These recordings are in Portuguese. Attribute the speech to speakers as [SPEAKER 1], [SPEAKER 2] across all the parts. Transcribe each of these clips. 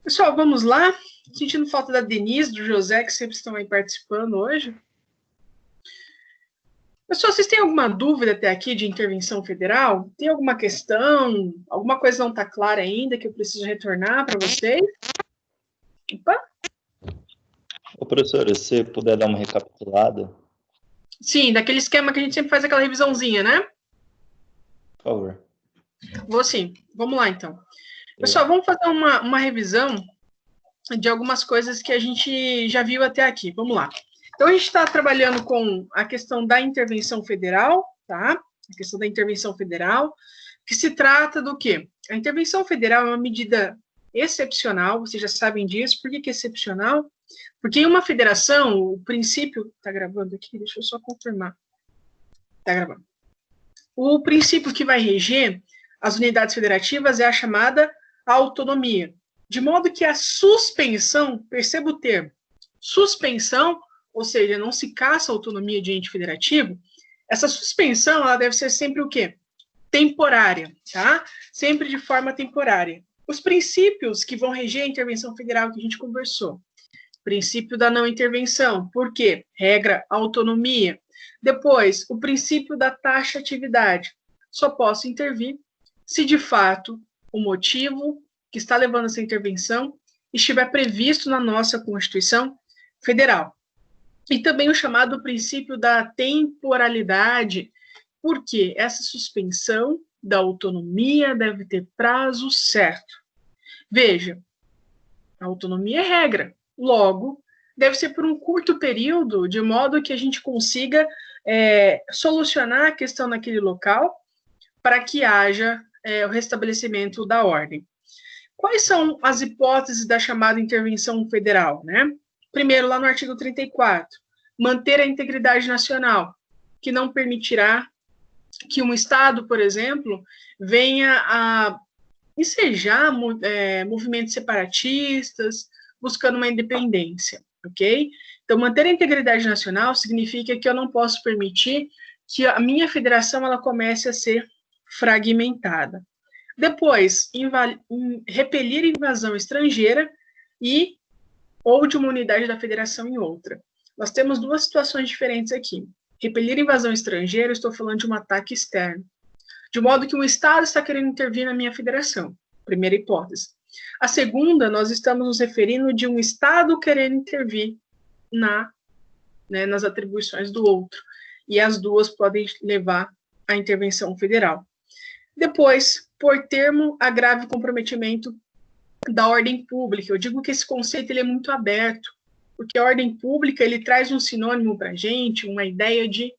[SPEAKER 1] Pessoal, vamos lá. Sentindo falta da Denise, do José, que sempre estão aí participando hoje. Pessoal, vocês têm alguma dúvida até aqui de intervenção federal? Tem alguma questão? Alguma coisa não está clara ainda que eu preciso retornar para vocês? Opa!
[SPEAKER 2] Ô, professora, se você puder dar uma recapitulada.
[SPEAKER 1] Sim, daquele esquema que a gente sempre faz aquela revisãozinha, né?
[SPEAKER 2] Por favor.
[SPEAKER 1] Vou sim. Vamos lá, então. Pessoal, vamos fazer uma revisão de algumas coisas que a gente já viu até aqui. Vamos lá. Então, a gente está trabalhando com a questão da intervenção federal, tá? A questão da intervenção federal, que se trata do quê? A intervenção federal é uma medida excepcional, vocês já sabem disso. Por que é excepcional? Porque em uma federação, o princípio... Tá gravando aqui? Deixa eu só confirmar. Tá gravando. O princípio que vai reger as unidades federativas é a chamada autonomia. De modo que a suspensão, perceba o termo, suspensão, ou seja, não se caça a autonomia de ente federativo, essa suspensão, ela deve ser sempre o quê? Temporária, tá? Sempre de forma temporária. Os princípios que vão reger a intervenção federal que a gente conversou. Princípio da não intervenção. Por quê? Regra, autonomia. Depois, o princípio da taxatividade. Só posso intervir se, de fato, o motivo que está levando essa intervenção estiver previsto na nossa Constituição Federal. E também o chamado princípio da temporalidade, porque essa suspensão da autonomia deve ter prazo certo. Veja, a autonomia é regra, logo, deve ser por um curto período, de modo que a gente consiga solucionar a questão naquele local para que haja o restabelecimento da ordem. Quais são as hipóteses da chamada intervenção federal, né? Primeiro, lá no artigo 34, manter a integridade nacional, que não permitirá que um Estado, por exemplo, venha a ensejar movimentos separatistas, buscando uma independência, ok? Então, manter a integridade nacional significa que eu não posso permitir que a minha federação ela comece a ser fragmentada. Depois, repelir invasão estrangeira ou de uma unidade da federação em outra. Nós temos duas situações diferentes aqui. Repelir invasão estrangeira, eu estou falando de um ataque externo. De modo que um Estado está querendo intervir na minha federação. Primeira hipótese. A segunda, nós estamos nos referindo de um Estado querendo intervir nas atribuições do outro. E as duas podem levar à intervenção federal. Depois, por termo a grave comprometimento da ordem pública. Eu digo que esse conceito ele é muito aberto, porque a ordem pública ele traz um sinônimo para a gente, uma ideia de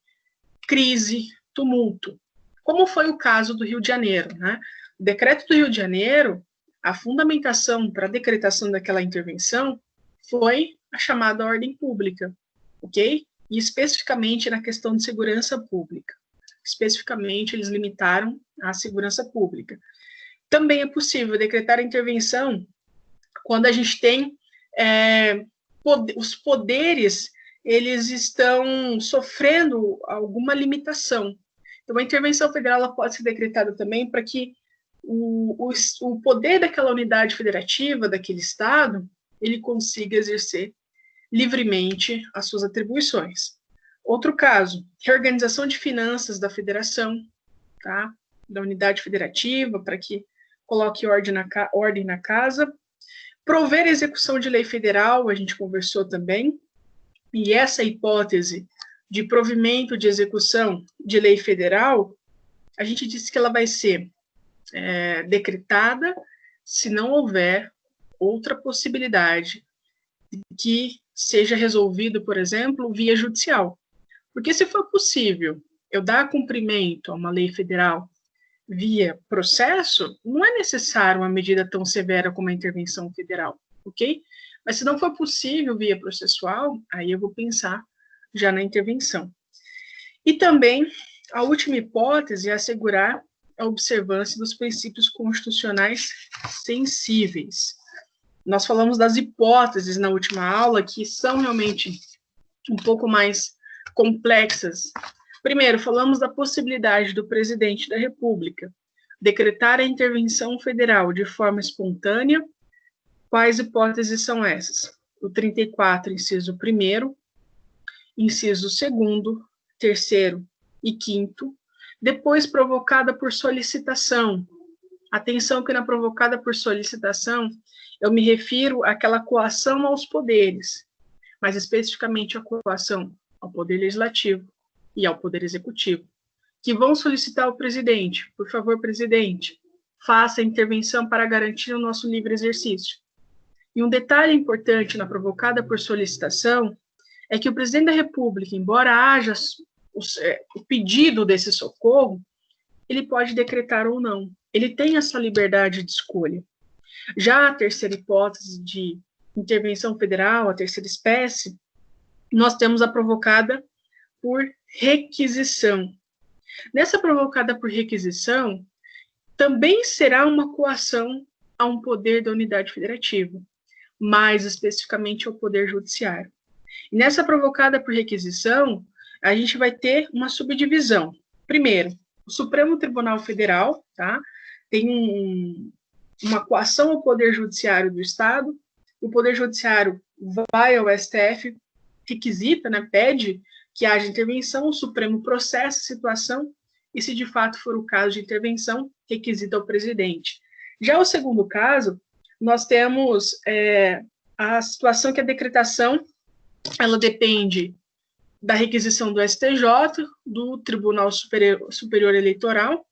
[SPEAKER 1] crise, tumulto, como foi o caso do Rio de Janeiro, né? O decreto do Rio de Janeiro, a fundamentação para a decretação daquela intervenção foi a chamada ordem pública, ok? E especificamente na questão de segurança pública. Especificamente, eles limitaram a segurança pública. Também é possível decretar a intervenção quando a gente tem os poderes, eles estão sofrendo alguma limitação. Então, a intervenção federal ela pode ser decretada também para que o poder daquela unidade federativa, daquele Estado, ele consiga exercer livremente as suas atribuições. Outro caso, reorganização de finanças da federação, tá? Da unidade federativa, para que coloque ordem na casa. Prover a execução de lei federal, a gente conversou também, e essa hipótese de provimento de execução de lei federal, a gente disse que ela vai ser decretada se não houver outra possibilidade que seja resolvido, por exemplo, via judicial. Porque se for possível eu dar cumprimento a uma lei federal via processo, não é necessário uma medida tão severa como a intervenção federal, ok? Mas se não for possível via processual, aí eu vou pensar já na intervenção. E também, a última hipótese é assegurar a observância dos princípios constitucionais sensíveis. Nós falamos das hipóteses na última aula, que são realmente um pouco mais complexas. Primeiro, falamos da possibilidade do presidente da República decretar a intervenção federal de forma espontânea, Quais hipóteses são essas? O 34, inciso 1º, inciso 2º, 3º e 5º, depois provocada por solicitação. Atenção que na provocada por solicitação, eu me refiro àquela coação aos poderes, mais especificamente a coação ao Poder Legislativo e ao Poder Executivo, que vão solicitar ao presidente, por favor, presidente, faça a intervenção para garantir o nosso livre exercício. E um detalhe importante na provocada por solicitação é que o presidente da República, embora haja o pedido desse socorro, ele pode decretar ou não. Ele tem essa liberdade de escolha. Já a terceira hipótese de intervenção federal, a terceira espécie, nós temos a provocada por requisição. Nessa provocada por requisição, também será uma coação a um poder da unidade federativa, mais especificamente ao Poder Judiciário. E nessa provocada por requisição, a gente vai ter uma subdivisão. Primeiro, o Supremo Tribunal Federal, tá, tem uma coação ao Poder Judiciário do Estado, o Poder Judiciário vai ao STF, requisita, né, pede que haja intervenção, o Supremo processa a situação, e se de fato for o caso de intervenção, requisita ao presidente. Já o segundo caso, nós temos a situação que a decretação, ela depende da requisição do STJ, do Tribunal Superior Eleitoral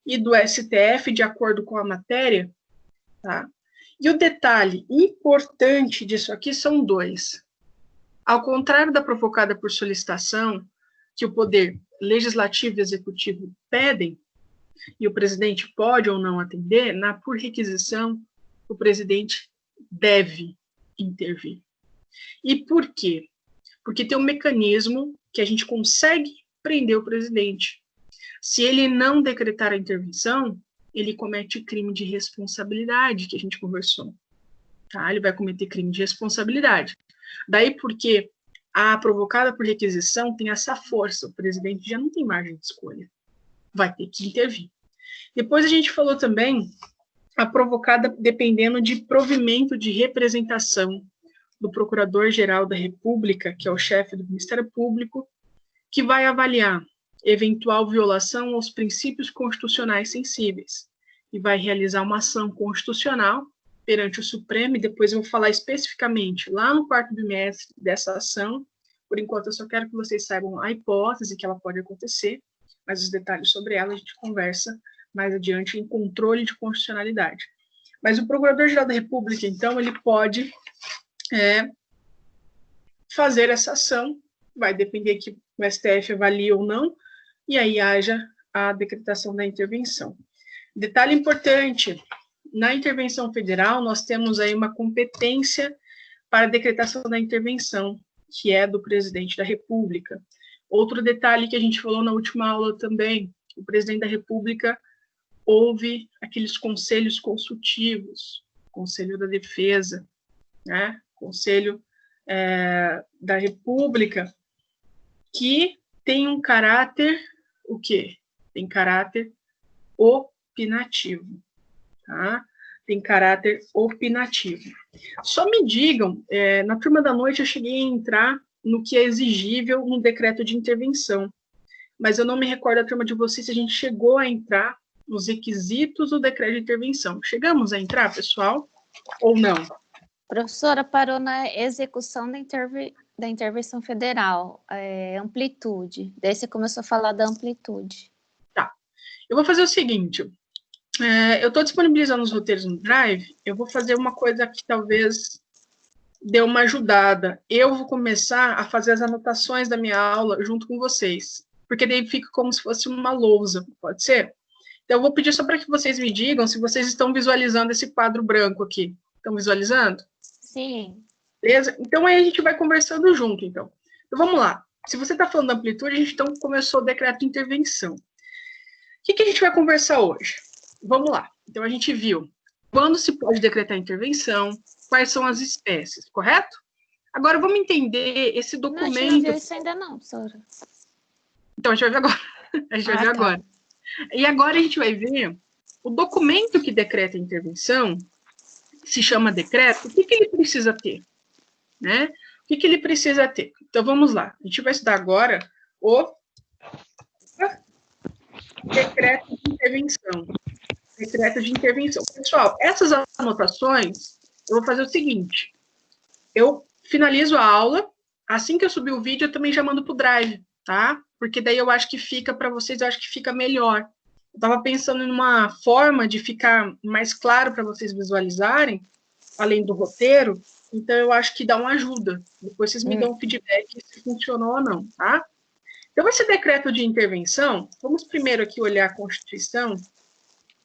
[SPEAKER 1] e do STF, de acordo com a matéria, tá? E o detalhe importante disso aqui são dois. Ao contrário da provocada por solicitação, que o Poder Legislativo e Executivo pedem, e o presidente pode ou não atender, por requisição, o presidente deve intervir. E por quê? Porque tem um mecanismo que a gente consegue prender o presidente. Se ele não decretar a intervenção, ele comete crime de responsabilidade, que a gente conversou. Tá? Ele vai cometer crime de responsabilidade. Daí porque a provocada por requisição tem essa força, o presidente já não tem margem de escolha, vai ter que intervir. Depois a gente falou também a provocada dependendo de provimento de representação do Procurador-Geral da República, que é o chefe do Ministério Público, que vai avaliar eventual violação aos princípios constitucionais sensíveis e vai realizar uma ação constitucional perante o Supremo, e depois eu vou falar especificamente lá no quarto bimestre dessa ação. Por enquanto, eu só quero que vocês saibam a hipótese que ela pode acontecer, mas os detalhes sobre ela a gente conversa mais adiante em controle de constitucionalidade. Mas o Procurador-Geral da República, então, ele pode fazer essa ação, vai depender que o STF avalie ou não, e aí haja a decretação da intervenção. Detalhe importante, na intervenção federal, nós temos aí uma competência para a decretação da intervenção, que é do presidente da República. Outro detalhe que a gente falou na última aula também, o presidente da República ouve aqueles conselhos consultivos, Conselho da Defesa, né? Conselho da República, que tem um caráter, o quê? Tem caráter opinativo, tá? Tem caráter opinativo. Só me digam, na turma da noite eu cheguei a entrar no que é exigível no decreto de intervenção, mas eu não me recordo da turma de vocês se a gente chegou a entrar nos requisitos do decreto de intervenção. Chegamos a entrar, pessoal, ou não?
[SPEAKER 3] Professora, parou na execução da intervenção federal, amplitude. Daí você começou a falar da amplitude.
[SPEAKER 1] Tá. Eu vou fazer o seguinte, eu estou disponibilizando os roteiros no Drive, eu vou fazer uma coisa que talvez dê uma ajudada. Eu vou começar a fazer as anotações da minha aula junto com vocês, porque daí fica como se fosse uma lousa, pode ser? Então, eu vou pedir só para que vocês me digam se vocês estão visualizando esse quadro branco aqui. Estão visualizando?
[SPEAKER 3] Sim.
[SPEAKER 1] Beleza? Então, aí a gente vai conversando junto, então. Então, vamos lá. Se você está falando da amplitude, a gente então começou o decreto de intervenção. O que a gente vai conversar hoje? Vamos lá. Então, a gente viu quando se pode decretar intervenção, quais são as espécies, correto? Agora, vamos entender esse documento... Não, a gente
[SPEAKER 3] não viu isso ainda não, professora.
[SPEAKER 1] Então, a gente vai ver agora. A gente vai ver agora. E agora a gente vai ver o documento que decreta a intervenção, se chama decreto, o que ele precisa ter? Né? O que ele precisa ter? Então, vamos lá. A gente vai estudar agora o decreto de intervenção. Decreto de intervenção. Pessoal, essas anotações, eu vou fazer o seguinte. Eu finalizo a aula, assim que eu subir o vídeo, eu também já mando para o Drive, tá? Porque daí eu acho que fica, para vocês, eu acho que fica melhor. Eu estava pensando em uma forma de ficar mais claro para vocês visualizarem, além do roteiro, então eu acho que dá uma ajuda. Depois vocês me dão um feedback se funcionou ou não, tá? Então, esse decreto de intervenção, vamos primeiro aqui olhar a Constituição,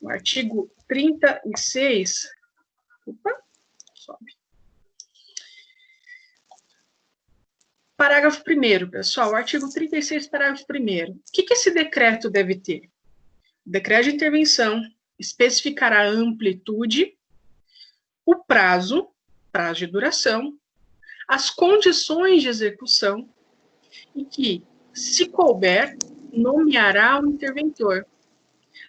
[SPEAKER 1] o artigo 36. Opa, sobe. Parágrafo 1º, pessoal, o artigo 36, parágrafo 1º. O que esse decreto deve ter? O decreto de intervenção especificará a amplitude, o prazo de duração, as condições de execução e que, se couber, nomeará o interventor.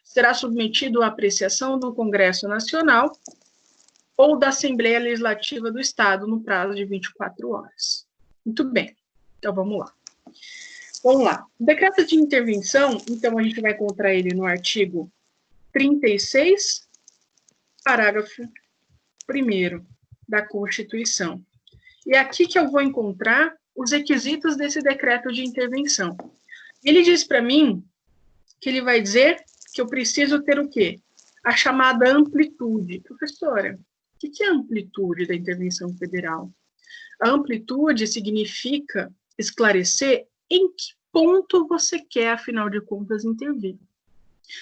[SPEAKER 1] Será submetido à apreciação do Congresso Nacional ou da Assembleia Legislativa do Estado no prazo de 24 horas. Muito bem. Então, vamos lá. Vamos lá. O decreto de intervenção, então, a gente vai encontrar ele no artigo 36, parágrafo 1º da Constituição. E é aqui que eu vou encontrar os requisitos desse decreto de intervenção. Ele diz para mim que ele vai dizer que eu preciso ter o quê? A chamada amplitude. Professora, o que é a amplitude da intervenção federal? A amplitude significa esclarecer em que ponto você quer, afinal de contas, intervir.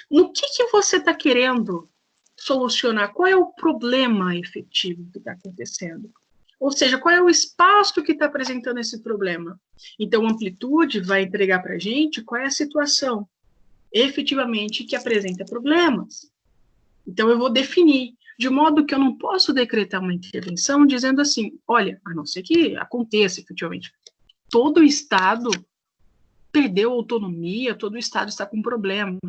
[SPEAKER 1] No que você está querendo solucionar? Qual é o problema efetivo que está acontecendo? Ou seja, qual é o espaço que está apresentando esse problema? Então, a amplitude vai entregar para a gente qual é a situação efetivamente que apresenta problemas. Então, eu vou definir, de modo que eu não posso decretar uma intervenção dizendo assim, olha, a não ser que aconteça efetivamente, todo o Estado perdeu autonomia, todo o Estado está com problema.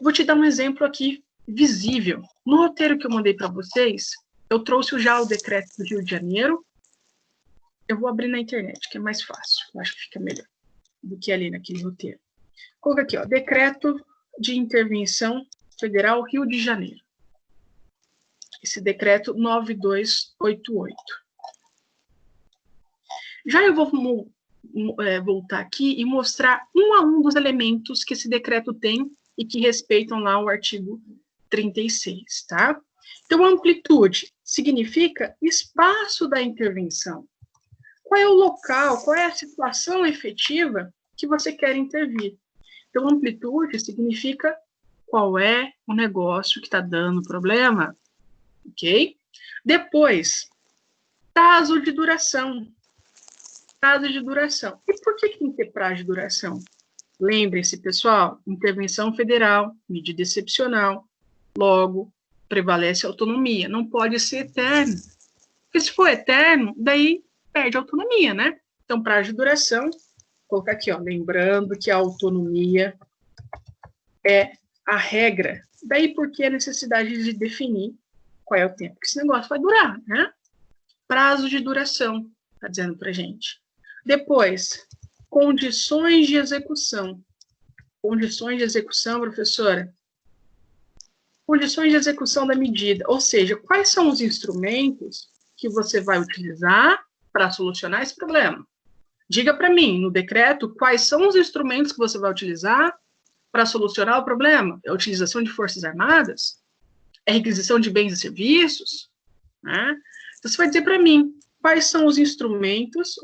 [SPEAKER 1] Vou te dar um exemplo aqui visível. No roteiro que eu mandei para vocês, eu trouxe já o decreto do Rio de Janeiro. Eu vou abrir na internet, que é mais fácil. Eu acho que fica melhor do que ali naquele roteiro. Coloca aqui, ó, decreto de intervenção federal Rio de Janeiro. Esse decreto 9288. Já eu vou voltar aqui e mostrar um a um dos elementos que esse decreto tem e que respeitam lá o artigo 36, tá? Então, amplitude significa espaço da intervenção. Qual é o local, qual é a situação efetiva que você quer intervir? Então, amplitude significa qual é o negócio que está dando problema, ok? Depois, prazo de duração. Prazo de duração. E por que tem que ter prazo de duração? Lembrem-se, pessoal, intervenção federal, medida excepcional, logo, prevalece a autonomia. Não pode ser eterno. Porque se for eterno, daí perde a autonomia, né? Então, prazo de duração, vou colocar aqui, ó, lembrando que a autonomia é a regra. Daí porque a necessidade de definir qual é o tempo que esse negócio vai durar, né? Prazo de duração, tá dizendo pra gente. Depois, condições de execução. Condições de execução, professora? Condições de execução da medida, ou seja, quais são os instrumentos que você vai utilizar para solucionar esse problema? Diga para mim, no decreto, quais são os instrumentos que você vai utilizar para solucionar o problema? É a utilização de forças armadas? É requisição de bens e serviços? Né? Então, você vai dizer para mim, quais são os instrumentos,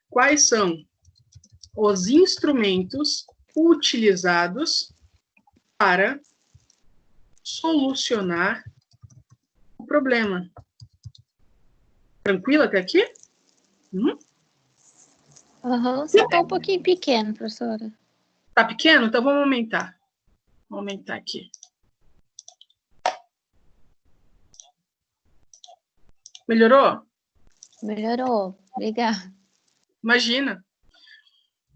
[SPEAKER 1] quais são os instrumentos utilizados para solucionar o problema. Tranquilo até aqui?
[SPEAKER 3] Você está um pouquinho pequeno, professora.
[SPEAKER 1] Tá pequeno? Então vamos aumentar. Vou aumentar aqui. Melhorou?
[SPEAKER 3] Melhorou. Obrigada.
[SPEAKER 1] Imagina.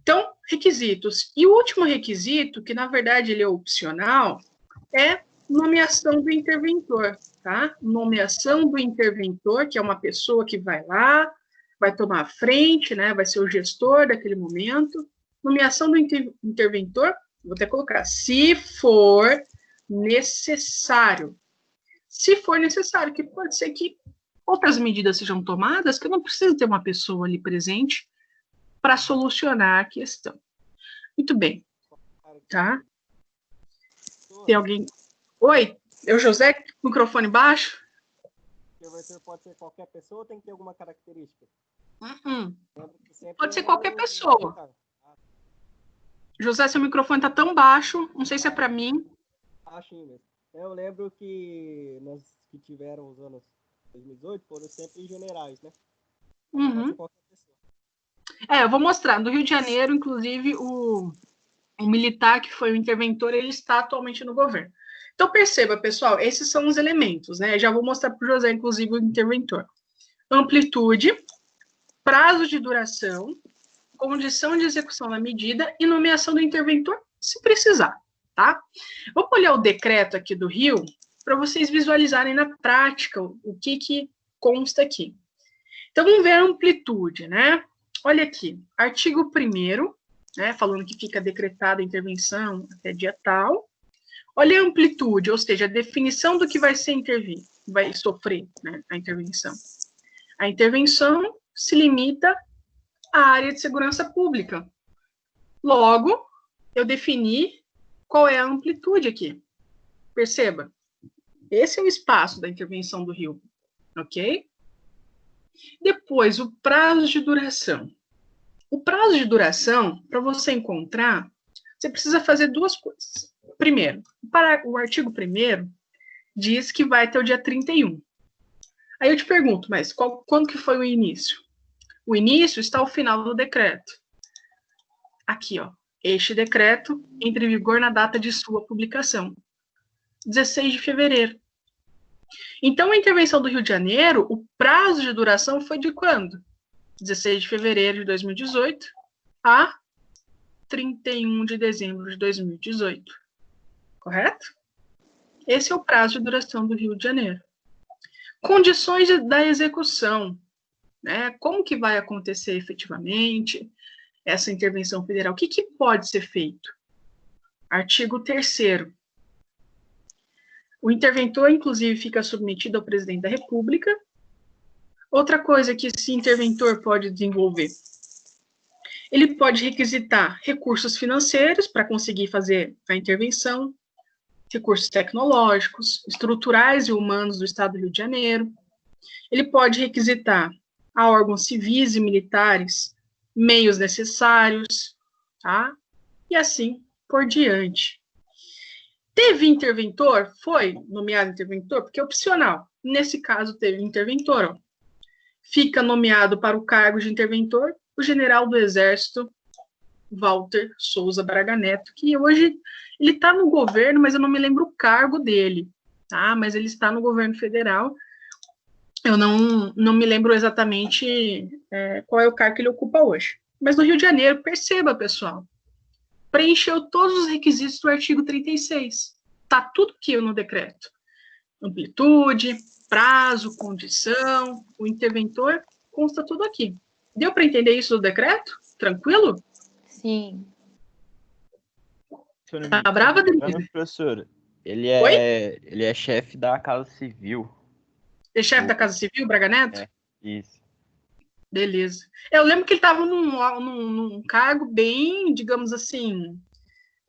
[SPEAKER 1] Então, requisitos. E o último requisito, que na verdade ele é opcional, é nomeação do interventor, tá? Nomeação do interventor, que é uma pessoa que vai lá, vai tomar a frente, né? Vai ser o gestor daquele momento. Nomeação do interventor, vou até colocar, se for necessário. Se for necessário, que pode ser que outras medidas sejam tomadas, que não precisa ter uma pessoa ali presente para solucionar a questão. Muito bem. Tá? Tem alguém... Oi, eu, José, microfone baixo?
[SPEAKER 4] O interventor pode ser qualquer pessoa ou tem que ter alguma característica?
[SPEAKER 1] Pode ser qualquer pessoa. José, seu microfone está tão baixo, não sei se é para mim.
[SPEAKER 4] Sim mesmo. Eu lembro que nós que tiveram os anos 2018 foram sempre generais, né? Pode ser qualquer pessoa.
[SPEAKER 1] Eu vou mostrar. No Rio de Janeiro, inclusive, o militar que foi o interventor, ele está atualmente no governo. Então, perceba, pessoal, esses são os elementos, né? Já vou mostrar para o José, inclusive, o interventor. Amplitude, prazo de duração, condição de execução da medida e nomeação do interventor, se precisar, tá? Vamos olhar o decreto aqui do Rio, para vocês visualizarem na prática o que consta aqui. Então, vamos ver a amplitude, né? Olha aqui, artigo 1º, né, falando que fica decretada a intervenção até dia tal. Olha a amplitude, ou seja, a definição do que vai ser vai sofrer, né, a intervenção. A intervenção se limita à área de segurança pública. Logo, eu defini qual é a amplitude aqui. Perceba, esse é o espaço da intervenção do Rio, ok? Depois, o prazo de duração. O prazo de duração, para você encontrar, você precisa fazer duas coisas. Primeiro, o artigo 1º diz que vai até o dia 31. Aí eu te pergunto, mas quando que foi o início? O início está ao final do decreto. Aqui, ó. Este decreto entra em vigor na data de sua publicação. 16 de fevereiro. Então, a intervenção do Rio de Janeiro, o prazo de duração foi de quando? 16 de fevereiro de 2018 a 31 de dezembro de 2018. Correto? Esse é o prazo de duração do Rio de Janeiro. Condições da execução, né? Como que vai acontecer efetivamente essa intervenção federal? O que pode ser feito? Artigo 3º. O interventor, inclusive, fica submetido ao presidente da República. Outra coisa que esse interventor pode desenvolver, ele pode requisitar recursos financeiros para conseguir fazer a intervenção, recursos tecnológicos, estruturais e humanos do Estado do Rio de Janeiro. Ele pode requisitar a órgãos civis e militares meios necessários, tá? E assim por diante. Teve interventor? Foi nomeado interventor? Porque é opcional. Nesse caso, teve interventor. Ó. Fica nomeado para o cargo de interventor o general do Exército, Walter Souza Braga Neto, que hoje ele está no governo, mas eu não me lembro o cargo dele, tá? Mas ele está no governo federal. Eu não me lembro exatamente qual é o cargo que ele ocupa hoje. Mas no Rio de Janeiro, perceba, pessoal, preencheu todos os requisitos do artigo 36. Está tudo aqui no decreto. Amplitude, prazo, condição, o interventor, consta tudo aqui. Deu para entender isso do decreto? Tranquilo?
[SPEAKER 3] Sim.
[SPEAKER 1] Tá brava, Denise?
[SPEAKER 2] Professor, ele é chefe da Casa Civil.
[SPEAKER 1] É chefe da Casa Civil, Braga Neto?
[SPEAKER 2] É, isso.
[SPEAKER 1] Beleza. Eu lembro que ele estava num cargo bem, digamos assim,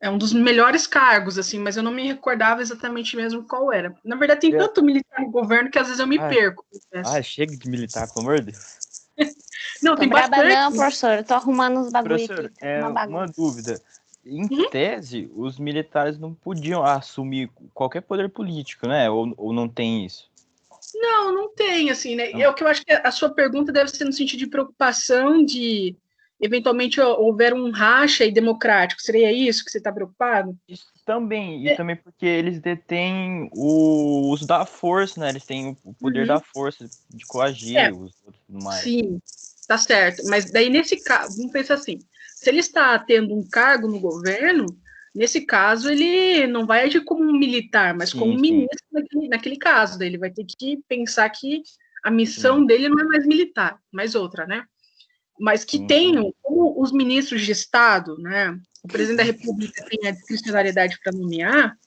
[SPEAKER 1] um dos melhores cargos, assim, mas eu não me recordava exatamente mesmo qual era. Na verdade, tem tanto militar no governo que às vezes eu me perco.
[SPEAKER 2] Chega de militar, pelo amor de Deus.
[SPEAKER 1] Não,
[SPEAKER 3] Tô
[SPEAKER 1] tem
[SPEAKER 3] braba
[SPEAKER 1] bastante.
[SPEAKER 3] não, professor. Eu tô arrumando uns bagulho
[SPEAKER 2] Professor,
[SPEAKER 3] aqui. Uma
[SPEAKER 2] dúvida. Em tese, os militares não podiam assumir qualquer poder político, né? Ou não tem isso?
[SPEAKER 1] Não tem, assim, né? É o que eu acho que a sua pergunta deve ser no sentido de preocupação de, eventualmente, houver um racha democrático. Seria isso que você está preocupado?
[SPEAKER 2] Isso também, e também porque eles detêm o uso da força, né? Eles têm o poder da força, de coagir os outros e tudo mais.
[SPEAKER 1] Sim, tá certo. Mas daí, nesse caso, vamos pensar assim, se ele está tendo um cargo no governo, Nesse caso, ele não vai agir como um militar, mas como um ministro naquele caso. Daí ele vai ter que pensar que a missão dele não é mais militar, mais outra, né? Mas que tenham, como os ministros de Estado, né? O presidente da República tem a discricionariedade para nomear.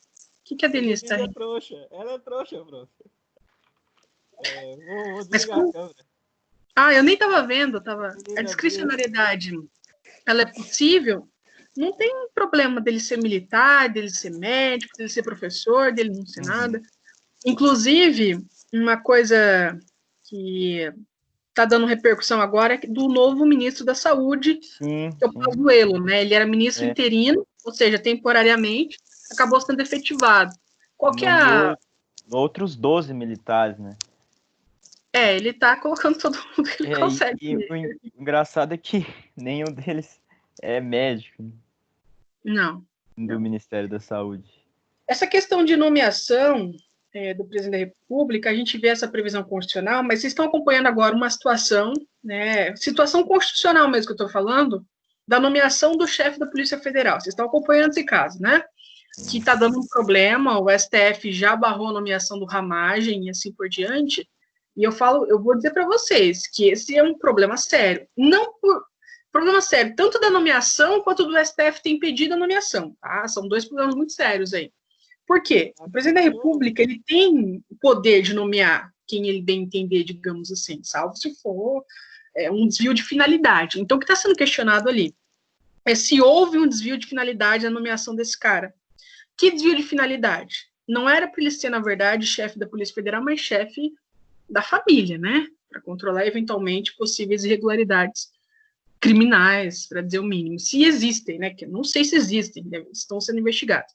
[SPEAKER 1] O que a Denise está rindo?
[SPEAKER 4] Ela é trouxa, prof. Vou desligar a câmera.
[SPEAKER 1] Eu nem estava vendo. A discricionariedade, ela é possível. Não tem problema dele ser militar, dele ser médico, dele ser professor, dele não ser nada. Inclusive, uma coisa que está dando repercussão agora é do novo ministro da Saúde, que é o Pazuello, né? Ele era ministro interino, ou seja, temporariamente, acabou sendo efetivado. Qual que é
[SPEAKER 2] outros 12 militares, né?
[SPEAKER 1] Ele está colocando todo mundo que ele consegue.
[SPEAKER 2] E o engraçado é que nenhum deles é médico.
[SPEAKER 1] Não.
[SPEAKER 2] Do Ministério da Saúde.
[SPEAKER 1] Essa questão de nomeação do presidente da República, a gente vê essa previsão constitucional, mas vocês estão acompanhando agora uma situação, né, situação constitucional mesmo que eu estou falando, da nomeação do chefe da Polícia Federal. Vocês estão acompanhando esse caso, né? Que está dando um problema, o STF já barrou a nomeação do Ramagem e assim por diante, e eu vou dizer para vocês que esse é um problema sério. Problema sério, tanto da nomeação quanto do STF ter impedido a nomeação, tá? São dois problemas muito sérios aí. Por quê? O presidente da República, ele tem o poder de nomear quem ele bem entender, digamos assim, salvo se for um desvio de finalidade. Então, o que está sendo questionado ali é se houve um desvio de finalidade na nomeação desse cara. Que desvio de finalidade? Não era para ele ser, na verdade, chefe da Polícia Federal, mas chefe da família, né? Para controlar, eventualmente, possíveis irregularidades criminais, para dizer o mínimo. Se existem, né? Que eu não sei se existem, estão sendo investigados.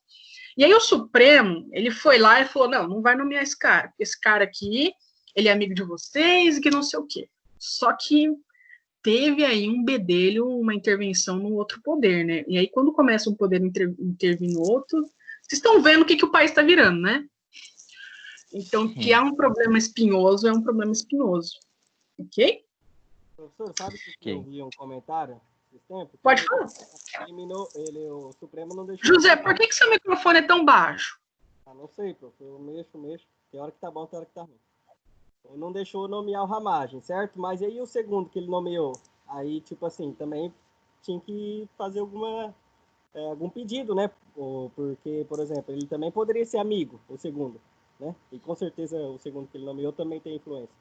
[SPEAKER 1] E aí o Supremo, ele foi lá e falou, não vai nomear esse cara, porque esse cara aqui, ele é amigo de vocês e que não sei o quê. Só que teve aí um bedelho, uma intervenção no outro poder, né? E aí quando começa um poder intervir no outro, vocês estão vendo o que o país está virando, né? Então, que é um problema espinhoso, é um problema espinhoso. Ok?
[SPEAKER 4] Professor, sabe que eu vi um comentário esse tempo?
[SPEAKER 1] Pode falar.
[SPEAKER 4] O Supremo não deixou...
[SPEAKER 1] José, por que seu microfone é tão baixo?
[SPEAKER 4] Não sei, professor. Eu mexo. Tem hora que tá bom, tem hora que tá ruim. Ele não deixou nomear o Ramagem, certo? Mas aí o segundo que ele nomeou, aí, tipo assim, também tinha que fazer algum pedido, né? Porque, por exemplo, ele também poderia ser amigo, o segundo, né? E com certeza o segundo que ele nomeou também tem influência.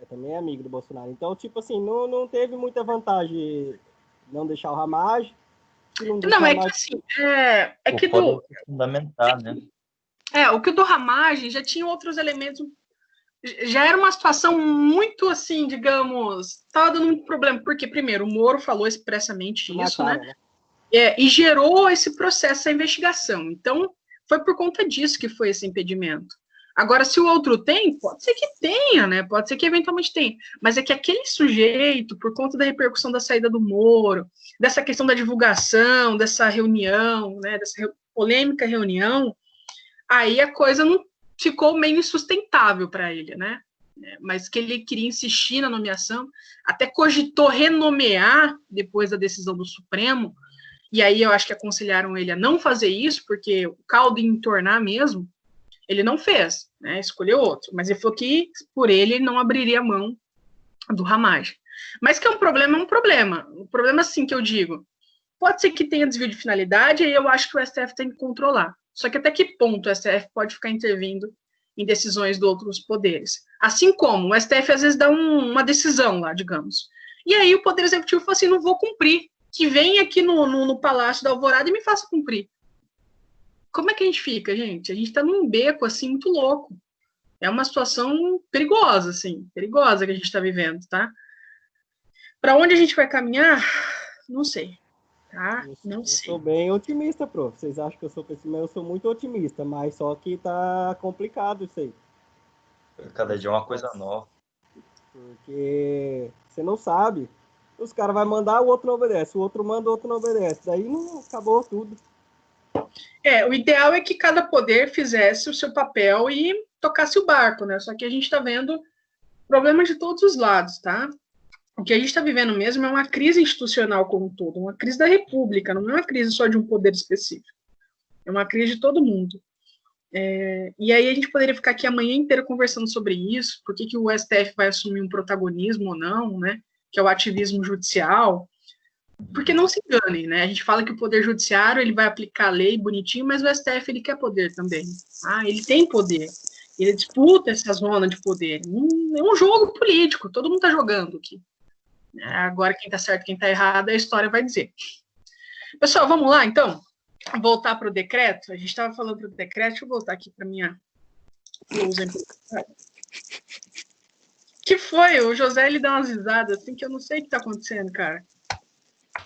[SPEAKER 4] Também é amigo do Bolsonaro. Então, tipo assim, não teve muita vantagem não deixar o Ramagem.
[SPEAKER 1] Não, é que assim, é que do...
[SPEAKER 2] fundamental, né?
[SPEAKER 1] O que do Ramagem já tinha outros elementos, já era uma situação muito assim, digamos, estava dando muito problema, porque primeiro, o Moro falou expressamente isso, né? E gerou esse processo, essa investigação. Então, foi por conta disso que foi esse impedimento. Agora, se o outro tem, pode ser que tenha, né? Pode ser que eventualmente tenha. Mas é que aquele sujeito, por conta da repercussão da saída do Moro, dessa questão da divulgação, dessa reunião, né? Dessa polêmica reunião, aí a coisa não ficou meio insustentável para ele, né? Mas que ele queria insistir na nomeação, até cogitou renomear depois da decisão do Supremo, e aí eu acho que aconselharam ele a não fazer isso, porque o caldo ia entornar mesmo. Ele não fez, né? Escolheu outro. Mas ele falou que, por ele não abriria a mão do Ramagem. Mas que é um problema, é um problema. O problema, assim, que eu digo, pode ser que tenha desvio de finalidade, e eu acho que o STF tem que controlar. Só que até que ponto o STF pode ficar intervindo em decisões de outros poderes? Assim como o STF, às vezes, dá uma decisão lá, digamos. E aí o Poder Executivo fala assim, não vou cumprir. Que venha aqui no Palácio da Alvorada e me faça cumprir. Como é que a gente fica, gente? A gente tá num beco, assim, muito louco. É uma situação perigosa, assim, perigosa que a gente tá vivendo, tá? Para onde a gente vai caminhar? Não sei, tá? Não sei.
[SPEAKER 4] Eu sou bem otimista, prof. Vocês acham que eu sou pessimista? Eu sou muito otimista, mas só que tá complicado isso aí.
[SPEAKER 5] Cada dia é uma coisa nova.
[SPEAKER 4] Porque você não sabe. Os caras vão mandar, o outro não obedece. O outro manda, o outro não obedece. Daí não acabou tudo.
[SPEAKER 1] O ideal é que cada poder fizesse o seu papel e tocasse o barco, né? Só que a gente está vendo problemas de todos os lados, tá? O que a gente está vivendo mesmo é uma crise institucional como um todo, uma crise da República, não é uma crise só de um poder específico, é uma crise de todo mundo. E aí a gente poderia ficar aqui a manhã inteira conversando sobre isso, por que o STF vai assumir um protagonismo ou não, né, que é o ativismo judicial, porque não se enganem, né, a gente fala que o poder judiciário ele vai aplicar a lei bonitinho, mas o STF ele quer poder também, ele tem poder, ele disputa essa zona de poder, é um jogo político, todo mundo está jogando aqui. Agora quem está certo, quem está errado, a história vai dizer. Pessoal, vamos lá então? Voltar para o decreto, a gente estava falando do decreto, deixa eu voltar aqui para minha lousa. Que foi? O José, ele dá umas risadas, assim, que eu não sei o que está acontecendo, cara.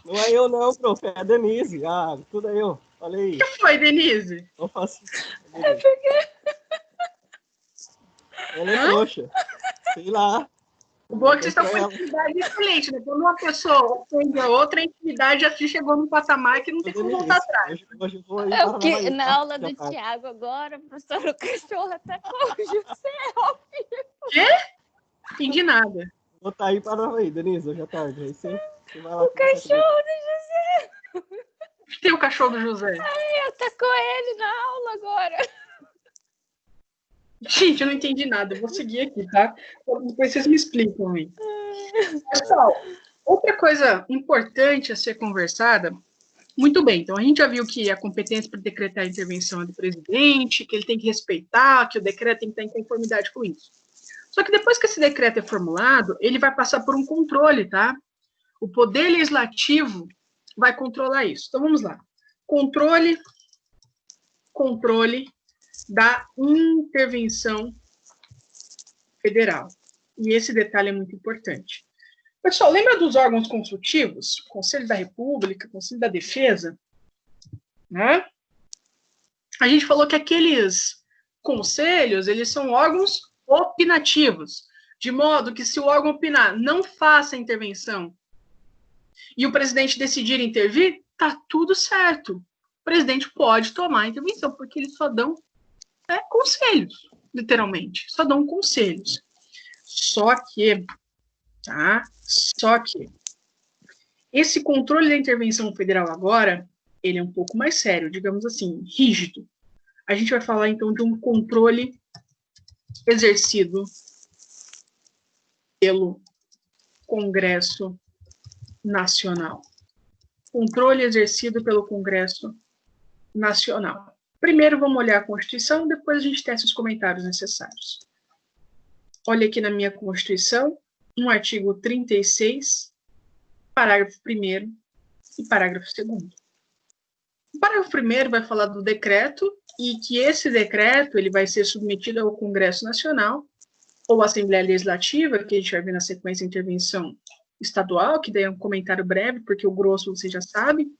[SPEAKER 4] Não é eu não, prof, é a Denise. Tudo é eu. Olha aí.
[SPEAKER 1] O que foi, Denise?
[SPEAKER 4] Não faço isso. Ela é trouxa. Sei lá.
[SPEAKER 1] O bom é que vocês estão com intimidade excelente, né? Quando uma pessoa ofende a outra, a intimidade já chegou num patamar que não tem como voltar atrás.
[SPEAKER 4] Hoje eu vou ir
[SPEAKER 3] na aula do Tiago agora, professor, o cachorro atacou o José.
[SPEAKER 1] Quê? Entendi nada.
[SPEAKER 4] Vou estar aí para aí, Denise, hoje à tarde. Aí você vai lá.
[SPEAKER 3] O cachorro do José.
[SPEAKER 1] Tem o cachorro do José.
[SPEAKER 3] Atacou ele na aula agora.
[SPEAKER 1] Gente, eu não entendi nada. Eu vou seguir aqui, tá? Depois vocês me explicam aí. Pessoal, outra coisa importante a ser conversada. Muito bem, então a gente já viu que a competência para decretar a intervenção é do presidente, que ele tem que respeitar, que o decreto tem que estar em conformidade com isso. Só que depois que esse decreto é formulado, ele vai passar por um controle, tá? O Poder Legislativo vai controlar isso. Então, vamos lá. Controle da intervenção federal. E esse detalhe é muito importante. Pessoal, lembra dos órgãos consultivos? Conselho da República, Conselho da Defesa? Né? A gente falou que aqueles conselhos, eles são órgãos opinativos, de modo que se o órgão opinar, não faça a intervenção, e o presidente decidir intervir, tá tudo certo. O presidente pode tomar a intervenção, porque eles só dão conselhos, literalmente, só dão conselhos. Só que esse controle da intervenção federal agora, ele é um pouco mais sério, digamos assim, rígido. A gente vai falar, então, de um controle exercido pelo Congresso Nacional. Controle exercido pelo Congresso Nacional. Primeiro vamos olhar a Constituição, depois a gente testa os comentários necessários. Olha aqui na minha Constituição, no artigo 36, parágrafo 1º e parágrafo 2º. O parágrafo 1º vai falar do decreto e que esse decreto ele vai ser submetido ao Congresso Nacional ou à Assembleia Legislativa, que a gente vai ver na sequência de intervenção estadual, que daí é um comentário breve, porque o grosso você já sabe,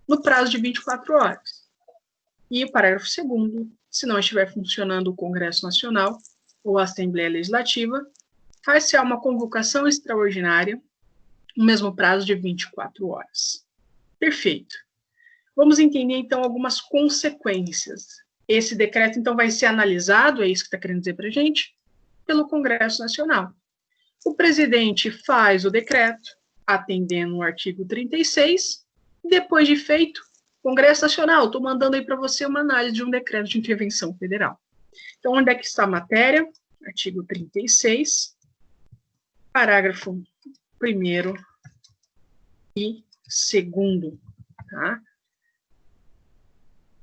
[SPEAKER 1] no prazo de 24 horas. E o parágrafo 2º, se não estiver funcionando o Congresso Nacional ou a Assembleia Legislativa, faz-se uma convocação extraordinária, no mesmo prazo de 24 horas. Perfeito. Vamos entender, então, algumas consequências. Esse decreto, então, vai ser analisado, é isso que está querendo dizer para a gente, pelo Congresso Nacional. O presidente faz o decreto, atendendo o artigo 36, e depois de feito, Congresso Nacional, estou mandando aí para você uma análise de um decreto de intervenção federal. Então, onde é que está a matéria? Artigo 36, parágrafo 1º e 2º, tá?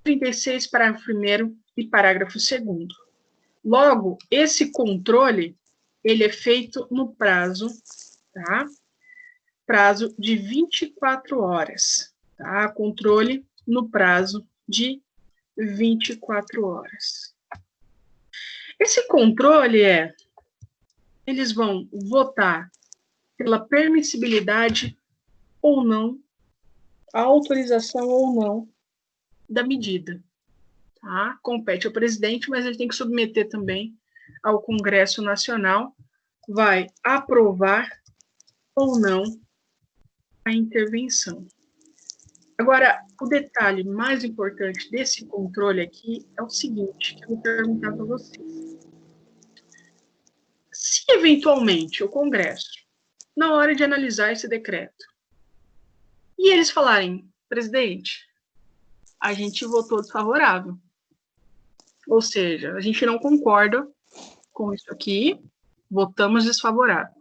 [SPEAKER 1] 36, parágrafo 1º e parágrafo 2º. Logo, esse controle, ele é feito no prazo, tá? Prazo de 24 horas, tá? Controle no prazo de 24 horas. Esse controle eles vão votar pela permissibilidade ou não, a autorização ou não da medida, tá? Compete ao presidente, mas ele tem que submeter também ao Congresso Nacional, vai aprovar ou não a intervenção. Agora, o detalhe mais importante desse controle aqui é o seguinte, que eu vou perguntar para vocês. Se eventualmente o Congresso na hora de analisar esse decreto. E eles falarem, presidente, a gente votou desfavorável. Ou seja, a gente não concorda com isso aqui, votamos desfavorável.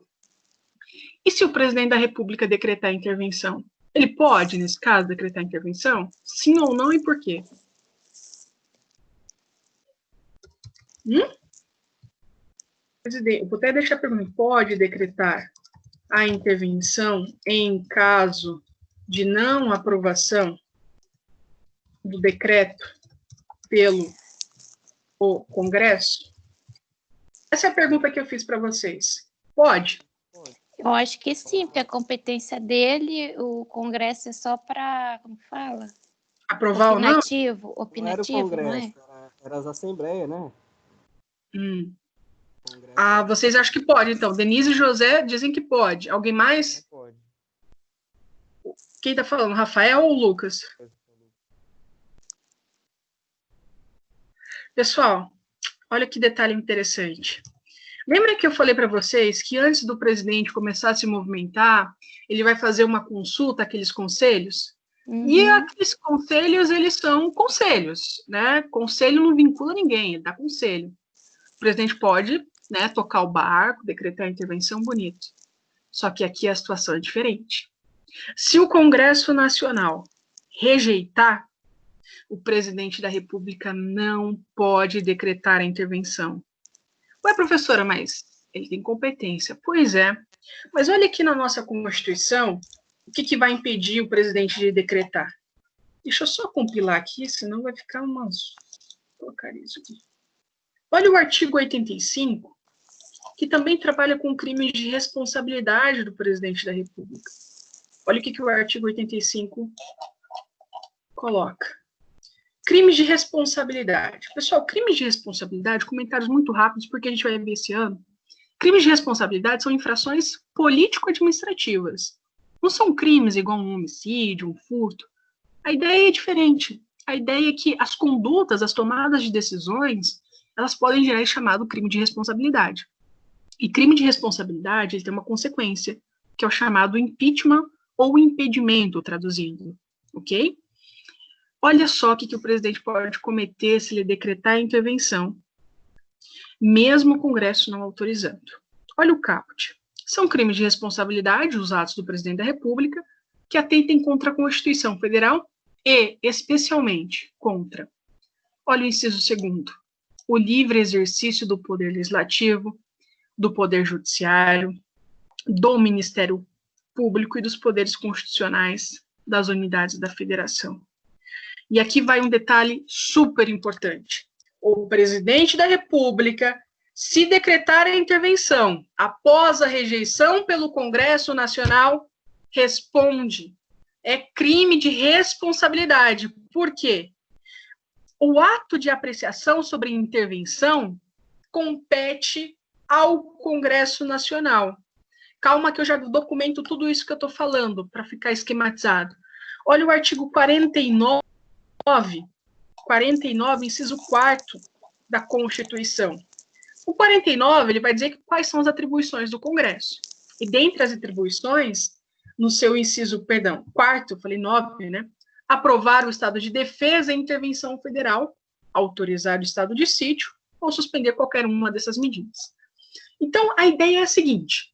[SPEAKER 1] E se o presidente da República decretar intervenção? Ele pode, nesse caso, decretar intervenção? Sim ou não, e por quê? Presidente, vou até deixar a pergunta. Pode decretar a intervenção em caso de não aprovação do decreto pelo Congresso? Essa é a pergunta que eu fiz para vocês. Pode?
[SPEAKER 3] Eu acho que sim, porque a competência dele, o Congresso é só para, como fala?
[SPEAKER 1] Aprovar
[SPEAKER 3] opinativo,
[SPEAKER 1] ou não?
[SPEAKER 3] Opinativo,
[SPEAKER 4] não era o Congresso,
[SPEAKER 3] não é?
[SPEAKER 4] era as assembleias, né?
[SPEAKER 1] Vocês acham que pode, então. Denise e José dizem que pode. Alguém mais?
[SPEAKER 2] Pode.
[SPEAKER 1] Quem está falando, Rafael ou Lucas? Pessoal, olha que detalhe interessante. Lembra que eu falei para vocês que antes do presidente começar a se movimentar, ele vai fazer uma consulta àqueles conselhos?
[SPEAKER 3] Uhum.
[SPEAKER 1] E aqueles conselhos, eles são conselhos, né? Conselho não vincula ninguém, ele dá conselho. O presidente pode, né, tocar o barco, decretar a intervenção, bonito. Só que aqui a situação é diferente. Se o Congresso Nacional rejeitar, o presidente da República não pode decretar a intervenção. Ué, professora, mas ele tem competência. Pois é. Mas olha aqui na nossa Constituição, o que vai impedir o presidente de decretar? Deixa eu só compilar aqui, senão vai ficar umas porcarias aqui. Olha o artigo 85, que também trabalha com crimes de responsabilidade do presidente da República. Olha o que o artigo 85 coloca. Crimes de responsabilidade. Pessoal, crimes de responsabilidade, comentários muito rápidos, porque a gente vai ver esse ano. Crimes de responsabilidade são infrações político-administrativas. Não são crimes igual um homicídio, um furto. A ideia é diferente. A ideia é que as condutas, as tomadas de decisões, elas podem gerar esse chamado crime de responsabilidade. E crime de responsabilidade, ele tem uma consequência, que é o chamado impeachment ou impedimento, traduzindo. Ok? Olha só o que o presidente pode cometer se ele decretar a intervenção, mesmo o Congresso não autorizando. Olha o caput. São crimes de responsabilidade, os atos do presidente da República, que atentem contra a Constituição Federal e, especialmente, contra. Olha o inciso 2º. O livre exercício do poder legislativo, do poder judiciário, do Ministério Público e dos poderes constitucionais das unidades da Federação. E aqui vai um detalhe super importante. O presidente da República, se decretar a intervenção após a rejeição pelo Congresso Nacional, responde. É crime de responsabilidade. Por quê? O ato de apreciação sobre intervenção compete ao Congresso Nacional. Calma que eu já documento tudo isso que eu estou falando, para ficar esquematizado. Olha o artigo 49, inciso 4º da Constituição. O 49, ele vai dizer quais são as atribuições do Congresso. E dentre as atribuições, no seu inciso, 4º, falei 9, né? Aprovar o estado de defesa e intervenção federal, autorizar o estado de sítio ou suspender qualquer uma dessas medidas. Então, a ideia é a seguinte: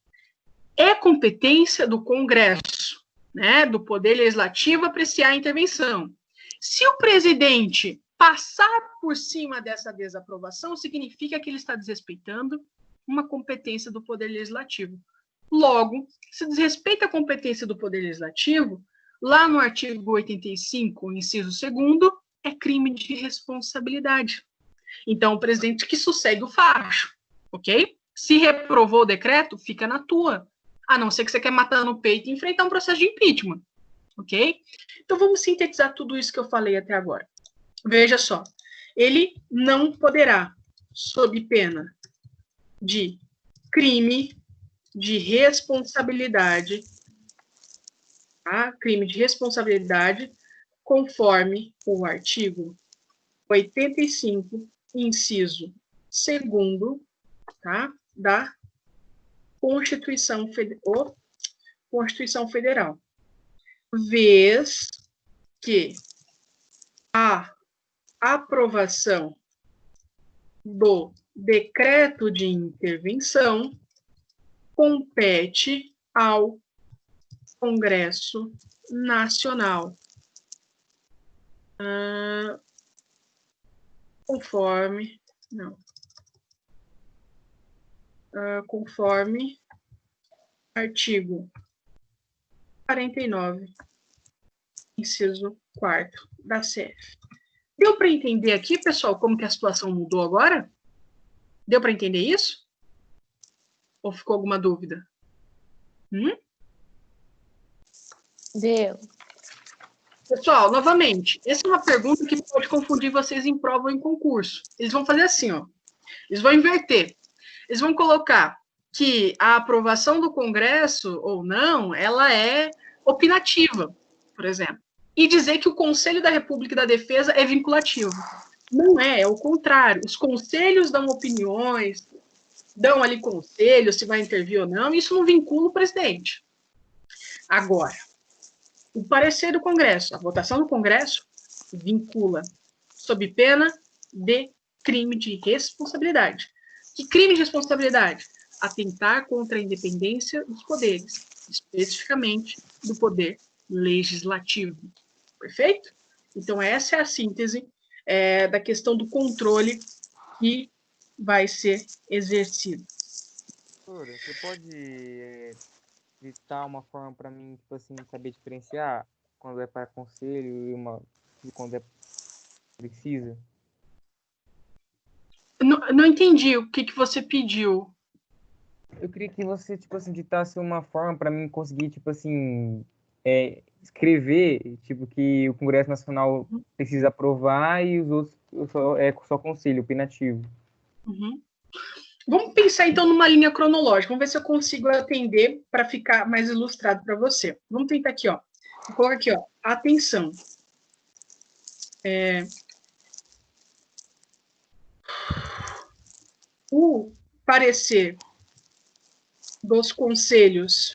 [SPEAKER 1] é competência do Congresso, né, do Poder Legislativo, apreciar a intervenção. Se o presidente passar por cima dessa desaprovação, significa que ele está desrespeitando uma competência do Poder Legislativo. Logo, se desrespeita a competência do Poder Legislativo, lá no artigo 85, inciso 2º, é crime de responsabilidade. Então, o presidente que sucede o facho, ok? Se reprovou o decreto, fica na tua. A não ser que você quer matar no peito e enfrentar um processo de impeachment, ok? Então, vamos sintetizar tudo isso que eu falei até agora. Veja só, ele não poderá, sob pena de crime de responsabilidade, tá? Crime de responsabilidade, conforme o artigo 85, inciso 2º, tá? Da Constituição Federal. Constituição Federal, vez que a aprovação do decreto de intervenção compete ao Congresso Nacional, conforme artigo 49, inciso 4º da CF. Deu para entender aqui, pessoal, como que a situação mudou agora? Deu para entender isso? Ou ficou alguma dúvida?
[SPEAKER 3] Deu.
[SPEAKER 1] Pessoal, novamente, essa é uma pergunta que pode confundir vocês em prova ou em concurso. Eles vão fazer assim, ó. Eles vão inverter. Eles vão colocar que a aprovação do Congresso, ou não, ela é opinativa, por exemplo. E dizer que o Conselho da República e da Defesa é vinculativo. Não é o contrário. Os conselhos dão opiniões, dão ali conselhos se vai intervir ou não, e isso não vincula o presidente. Agora, o parecer do Congresso, a votação do Congresso, vincula, sob pena de crime de responsabilidade. Que crime de responsabilidade? Atentar contra a independência dos poderes, especificamente do poder legislativo. Perfeito? Então, essa é a síntese da questão do controle que vai ser exercido.
[SPEAKER 6] Professor, você pode citar uma forma para mim, tipo assim, saber diferenciar quando é para conselho e quando é precisa?
[SPEAKER 1] Não entendi o que você pediu.
[SPEAKER 6] Eu queria que você, tipo assim, ditasse uma forma para mim conseguir, tipo assim, escrever, tipo, que o Congresso Nacional precisa aprovar e os outros só conselho opinativo.
[SPEAKER 1] Uhum. Vamos pensar, então, numa linha cronológica. Vamos ver se eu consigo atender para ficar mais ilustrado para você. Vamos tentar aqui, ó. Vou colocar aqui, ó. Atenção. O parecer dos conselhos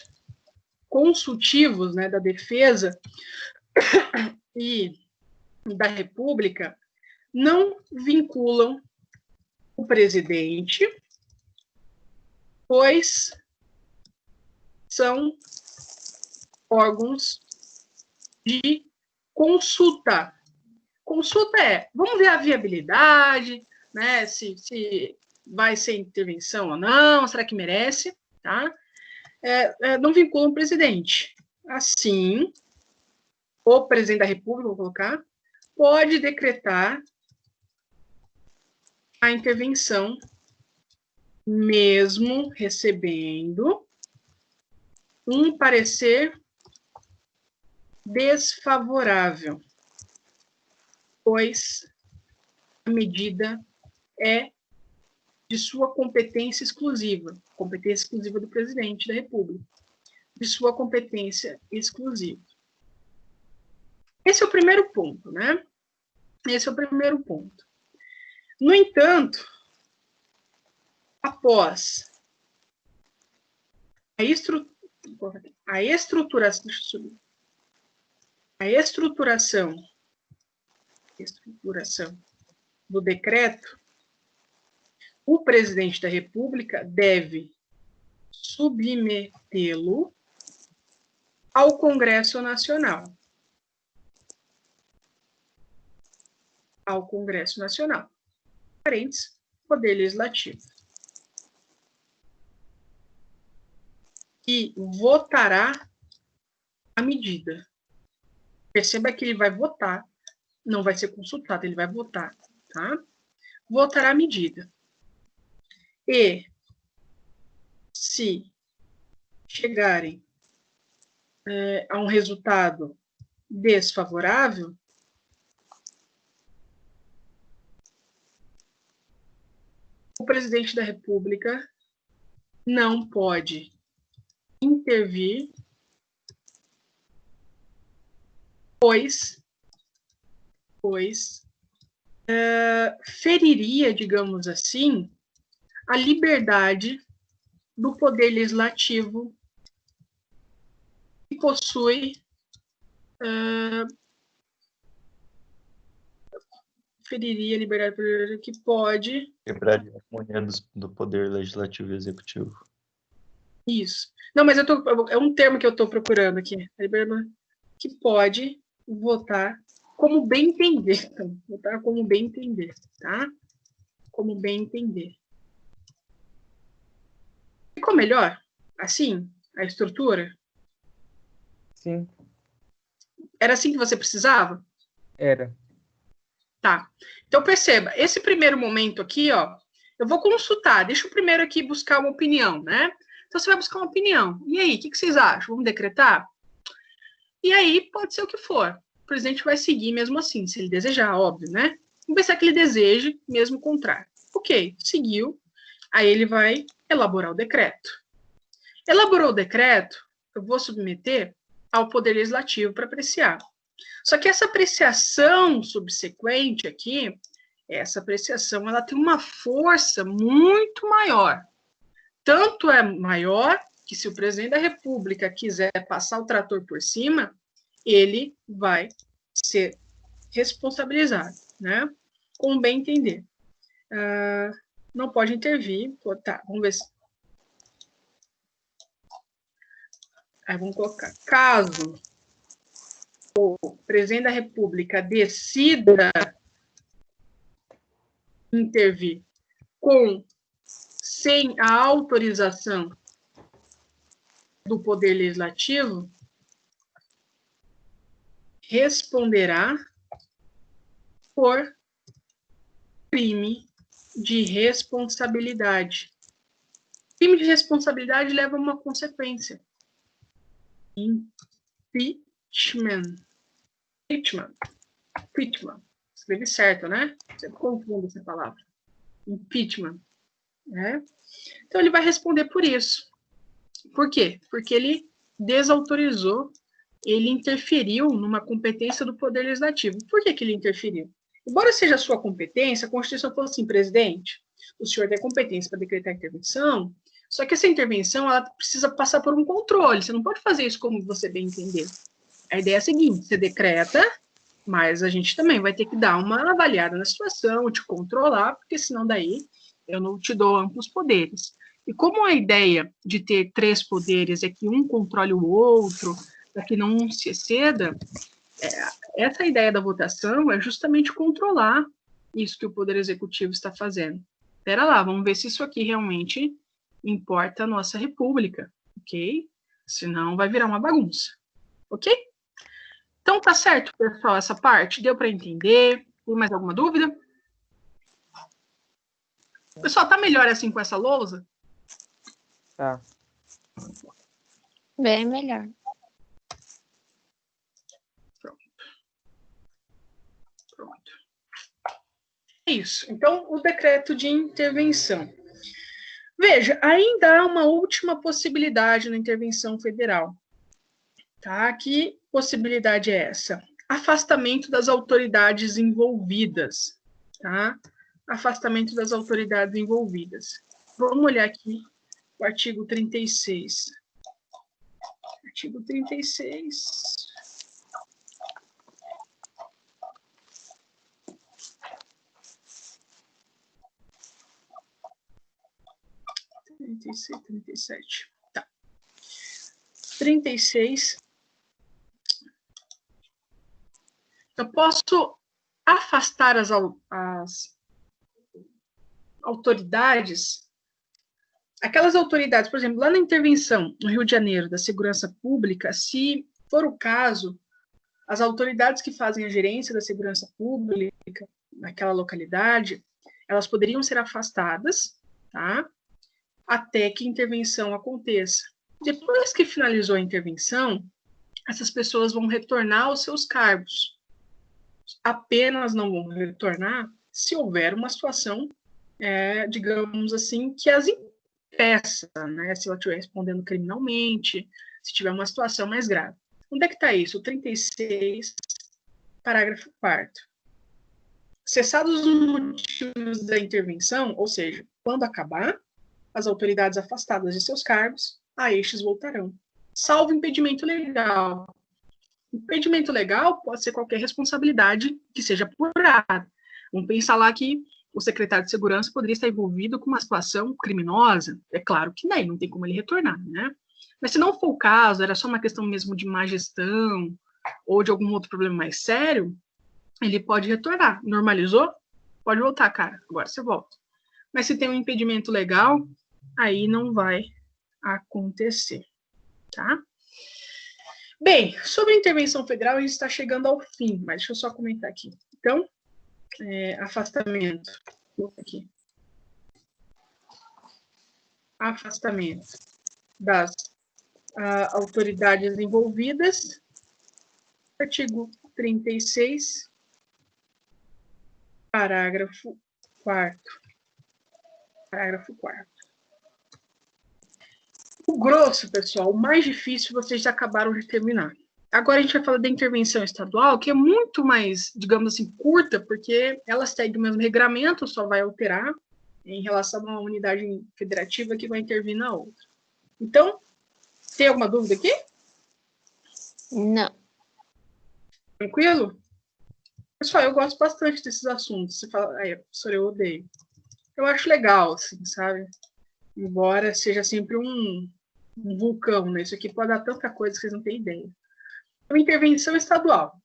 [SPEAKER 1] consultivos, né, da Defesa e da República não vinculam o presidente, pois são órgãos de consulta. Consulta vamos ver a viabilidade, né, se vai ser intervenção ou não, será que merece, tá? Não vinculam o presidente. Assim, o presidente da República, vou colocar, pode decretar a intervenção mesmo recebendo um parecer desfavorável, pois a medida é de sua competência exclusiva do presidente da República, de sua competência exclusiva. Esse é o primeiro ponto, né? Esse é o primeiro ponto. No entanto, após a estruturação do decreto, o presidente da República deve submetê-lo ao Congresso Nacional. Ao Congresso Nacional. Parênteses, Poder Legislativo. E votará a medida. Perceba que ele vai votar, não vai ser consultado, ele vai votar, tá? Votará a medida. E, se chegarem a um resultado desfavorável, o presidente da República não pode intervir, pois feriria, digamos assim, a liberdade do Poder Legislativo possui feriria a liberdade que pode...
[SPEAKER 5] Quebraria a harmonia do poder legislativo e executivo.
[SPEAKER 1] Isso. Não, mas é um termo que eu estou procurando aqui. A liberdade que pode votar como bem entender. Então, votar como bem entender, tá? Como bem entender. Ficou melhor? Assim, a estrutura?
[SPEAKER 6] Sim,
[SPEAKER 1] Era assim que você precisava?
[SPEAKER 6] era.
[SPEAKER 1] Tá. Então, perceba, esse primeiro momento aqui, ó, eu vou consultar. Deixa eu primeiro aqui buscar uma opinião, né? Então, você vai buscar uma opinião. E aí, o que vocês acham? Vamos decretar? E aí, pode ser o que for. O presidente vai seguir mesmo assim, se ele desejar, óbvio, né? Vamos pensar que ele deseje, mesmo o contrário. Ok, seguiu. Aí ele vai elaborar o decreto. Elaborou o decreto, eu vou submeter ao Poder Legislativo para apreciar. Só que essa apreciação subsequente aqui, essa apreciação, ela tem uma força muito maior. Tanto é maior que se o presidente da República quiser passar o trator por cima, ele vai ser responsabilizado, né? Com bem entender. Não pode intervir. Tá, vamos ver se... Aí vamos colocar. Caso o presidente da República decida intervir sem a autorização do Poder Legislativo, responderá por crime de responsabilidade. Crime de responsabilidade leva a uma consequência. Impeachment. Escreve certo, né? Você confunde essa palavra. Impeachment. Né? Então, ele vai responder por isso. Por quê? Porque ele desautorizou, ele interferiu numa competência do Poder Legislativo. Por que ele interferiu? Embora seja a sua competência, a Constituição falou assim, presidente, o senhor tem competência para decretar intervenção, só que essa intervenção ela precisa passar por um controle, você não pode fazer isso como você bem entender. A ideia é a seguinte, você decreta, mas a gente também vai ter que dar uma avaliada na situação, te controlar, porque senão daí eu não te dou amplos poderes. E como a ideia de ter 3 poderes é que um controle o outro, para que não se exceda, essa ideia da votação é justamente controlar isso que o Poder Executivo está fazendo. Espera lá, vamos ver se isso aqui realmente importa a nossa república, ok? Senão vai virar uma bagunça, ok? Então tá certo, pessoal, essa parte? Deu para entender? Tem mais alguma dúvida? Pessoal, tá melhor assim com essa lousa?
[SPEAKER 6] Tá.
[SPEAKER 3] Bem melhor.
[SPEAKER 1] Pronto. É isso. Então, o decreto de intervenção. Veja, ainda há uma última possibilidade na intervenção federal. Tá? Que possibilidade é essa? Afastamento das autoridades envolvidas. Tá? Afastamento das autoridades envolvidas. Vamos olhar aqui o artigo 36. Artigo 36. 36, 37. Tá. 36. Eu posso afastar as autoridades, aquelas autoridades, por exemplo, lá na intervenção no Rio de Janeiro da segurança pública, se for o caso, as autoridades que fazem a gerência da segurança pública naquela localidade, elas poderiam ser afastadas, tá? Até que a intervenção aconteça. Depois que finalizou a intervenção, essas pessoas vão retornar aos seus cargos. Apenas não vão retornar se houver uma situação, digamos assim, que as impeça, né? Se ela estiver respondendo criminalmente, se tiver uma situação mais grave. Onde é que está isso? O 36, parágrafo 4º. Cessados os motivos da intervenção, ou seja, quando acabar, as autoridades afastadas de seus cargos, a estes voltarão. salvo impedimento legal. Impedimento legal pode ser qualquer responsabilidade que seja apurada. Vamos pensar lá que o secretário de segurança poderia estar envolvido com uma situação criminosa. É claro que não tem como ele retornar, né? Mas se não for o caso, era só uma questão mesmo de má gestão ou de algum outro problema mais sério, ele pode retornar. Normalizou? Pode voltar, cara. Agora você volta. Mas se tem um impedimento legal, aí não vai acontecer, tá? Bem, sobre a intervenção federal, a gente está chegando ao fim, mas deixa eu só comentar aqui. Então, afastamento. Aqui. Afastamento das autoridades envolvidas. Artigo 36, parágrafo 4º. Parágrafo 4º. O grosso, pessoal, o mais difícil, vocês já acabaram de terminar. Agora a gente vai falar da intervenção estadual, que é muito mais, digamos assim, curta, porque ela segue o mesmo regramento, só vai alterar em relação a uma unidade federativa que vai intervir na outra. Então, tem alguma dúvida aqui?
[SPEAKER 3] Não.
[SPEAKER 1] Tranquilo? Pessoal, eu gosto bastante desses assuntos. Você fala, professor, eu odeio. Eu acho legal, assim, sabe? Embora seja sempre um vulcão, né? Isso aqui pode dar tanta coisa que vocês não têm ideia. Uma intervenção estadual.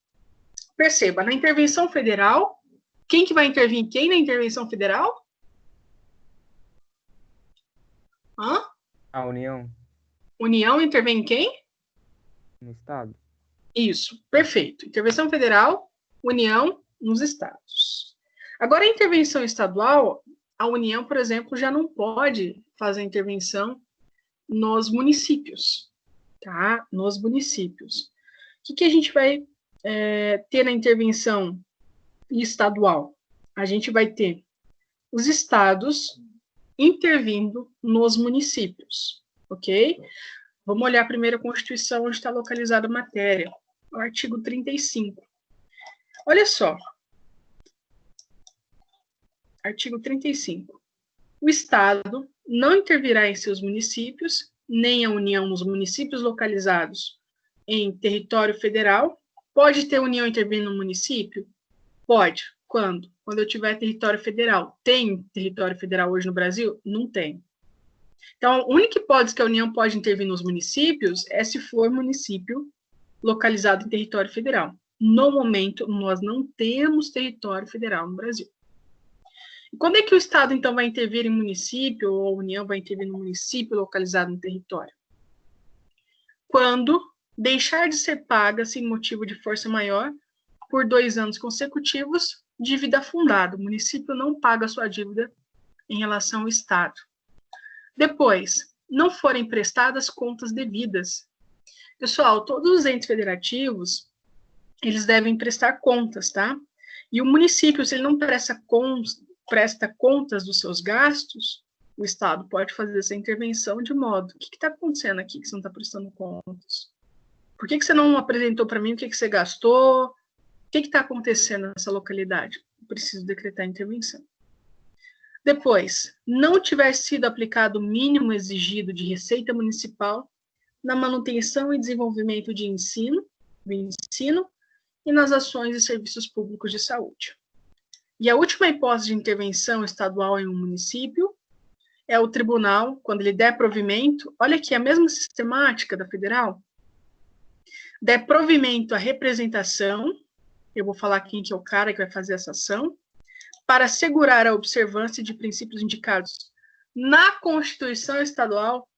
[SPEAKER 1] Perceba, na intervenção federal, quem que vai intervir em quem na intervenção federal? Hã?
[SPEAKER 6] A União.
[SPEAKER 1] União intervém em quem?
[SPEAKER 6] No Estado.
[SPEAKER 1] Isso, perfeito. Intervenção federal, União nos estados. Agora, a intervenção estadual, a União, por exemplo, já não pode fazer intervenção nos municípios, tá? Nos municípios. O que a gente vai ter na intervenção estadual? A gente vai ter os estados intervindo nos municípios, ok? Vamos olhar primeiro a Constituição, onde está localizada a matéria, o artigo 35. Olha só. Artigo 35. O Estado não intervirá em seus municípios, nem a União nos municípios localizados em território federal. Pode ter União intervindo no município? Pode. Quando? Quando eu tiver território federal. Tem território federal hoje no Brasil? Não tem. Então, a única hipótese que a União pode intervir nos municípios é se for município localizado em território federal. No momento, nós não temos território federal no Brasil. E quando é que o Estado, então, vai intervir em município, ou a União vai intervir no município localizado no território? Quando deixar de ser paga, sem motivo de força maior, por 2 anos consecutivos, dívida fundada. O município não paga a sua dívida em relação ao Estado. Depois, não forem prestadas contas devidas. Pessoal, todos os entes federativos, eles devem prestar contas, tá? E o município, se ele não presta contas dos seus gastos, o Estado pode fazer essa intervenção de modo, o que está acontecendo aqui que você não está prestando contas? Por que você não apresentou para mim o que você gastou? O que está acontecendo nessa localidade? Eu preciso decretar intervenção. Depois, não tiver sido aplicado o mínimo exigido de receita municipal na manutenção e desenvolvimento de ensino e nas ações e serviços públicos de saúde. E a última hipótese de intervenção estadual em um município é o tribunal, quando ele der provimento, olha aqui, a mesma sistemática da federal, der provimento à representação, eu vou falar quem que é o cara que vai fazer essa ação, para assegurar a observância de princípios indicados na Constituição Estadual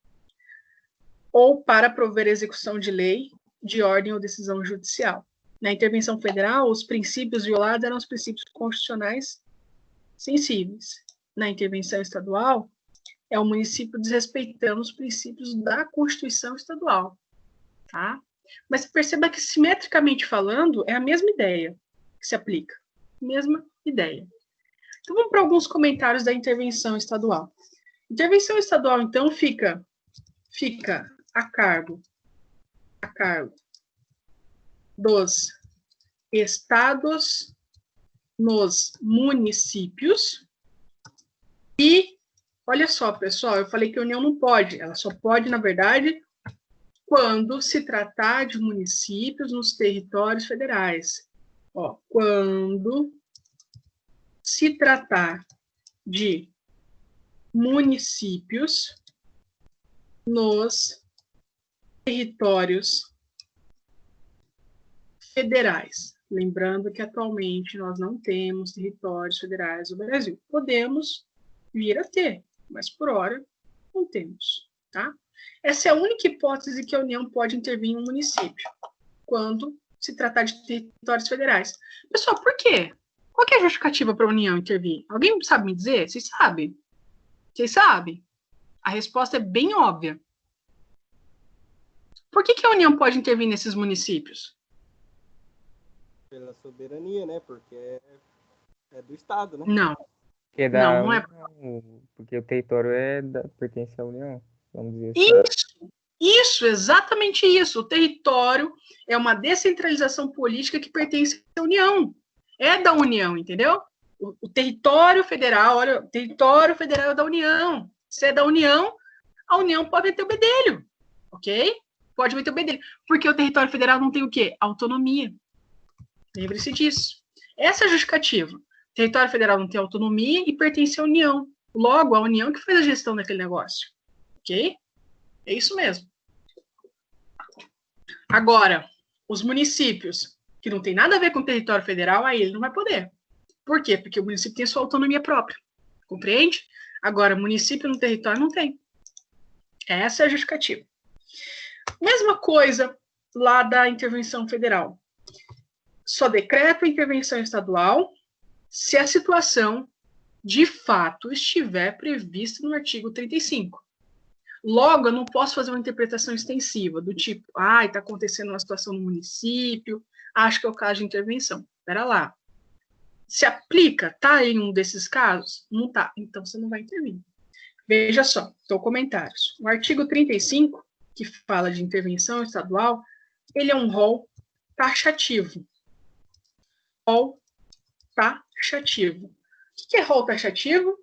[SPEAKER 1] ou para prover a execução de lei, de ordem ou decisão judicial. Na intervenção federal, os princípios violados eram os princípios constitucionais sensíveis. Na intervenção estadual, é o município desrespeitando os princípios da Constituição Estadual, tá? Mas perceba que, simetricamente falando, é a mesma ideia que se aplica. Mesma ideia. Então, vamos para alguns comentários da intervenção estadual. Intervenção estadual, então, fica a cargo dos estados nos municípios e, olha só, pessoal, eu falei que a União não pode, ela só pode, na verdade, quando se tratar de municípios nos territórios federais. Ó, quando se tratar de municípios nos territórios federais. Lembrando que atualmente nós não temos territórios federais no Brasil. Podemos vir a ter, mas por hora não temos, tá? Essa é a única hipótese que a União pode intervir em um município, quando se tratar de territórios federais. Pessoal, por quê? Qual que é a justificativa para a União intervir? Alguém sabe me dizer? Vocês sabem? Vocês sabem? A resposta é bem óbvia. Por que a União pode intervir nesses municípios?
[SPEAKER 4] Pela soberania, né? Porque é do Estado, né?
[SPEAKER 1] Não.
[SPEAKER 6] Não
[SPEAKER 1] é.
[SPEAKER 6] Porque o território pertence à União, vamos dizer assim.
[SPEAKER 1] Isso, exatamente isso. O território é uma descentralização política que pertence à União. É da União, entendeu? O território federal, olha, o território federal é da União. Se é da União, a União pode meter o bedelho, ok? Pode meter o bedelho. Porque o território federal não tem o quê? Autonomia. Lembre-se disso. Essa é a justificativa. O território federal não tem autonomia e pertence à União. Logo, a União que faz a gestão daquele negócio. Ok? É isso mesmo. Agora, os municípios, que não tem nada a ver com o território federal, aí ele não vai poder. Por quê? Porque o município tem sua autonomia própria. Compreende? Agora, município no território não tem. Essa é a justificativa. Mesma coisa lá da intervenção federal. Só decreto a intervenção estadual se a situação, de fato, estiver prevista no artigo 35. Logo, eu não posso fazer uma interpretação extensiva, do tipo, está acontecendo uma situação no município, acho que é o caso de intervenção. Espera lá. Se aplica, tá em um desses casos? Não tá. Então, você não vai intervir. Veja só, então, comentários. O artigo 35, que fala de intervenção estadual, ele é um rol taxativo. Rol taxativo. O que é rol taxativo?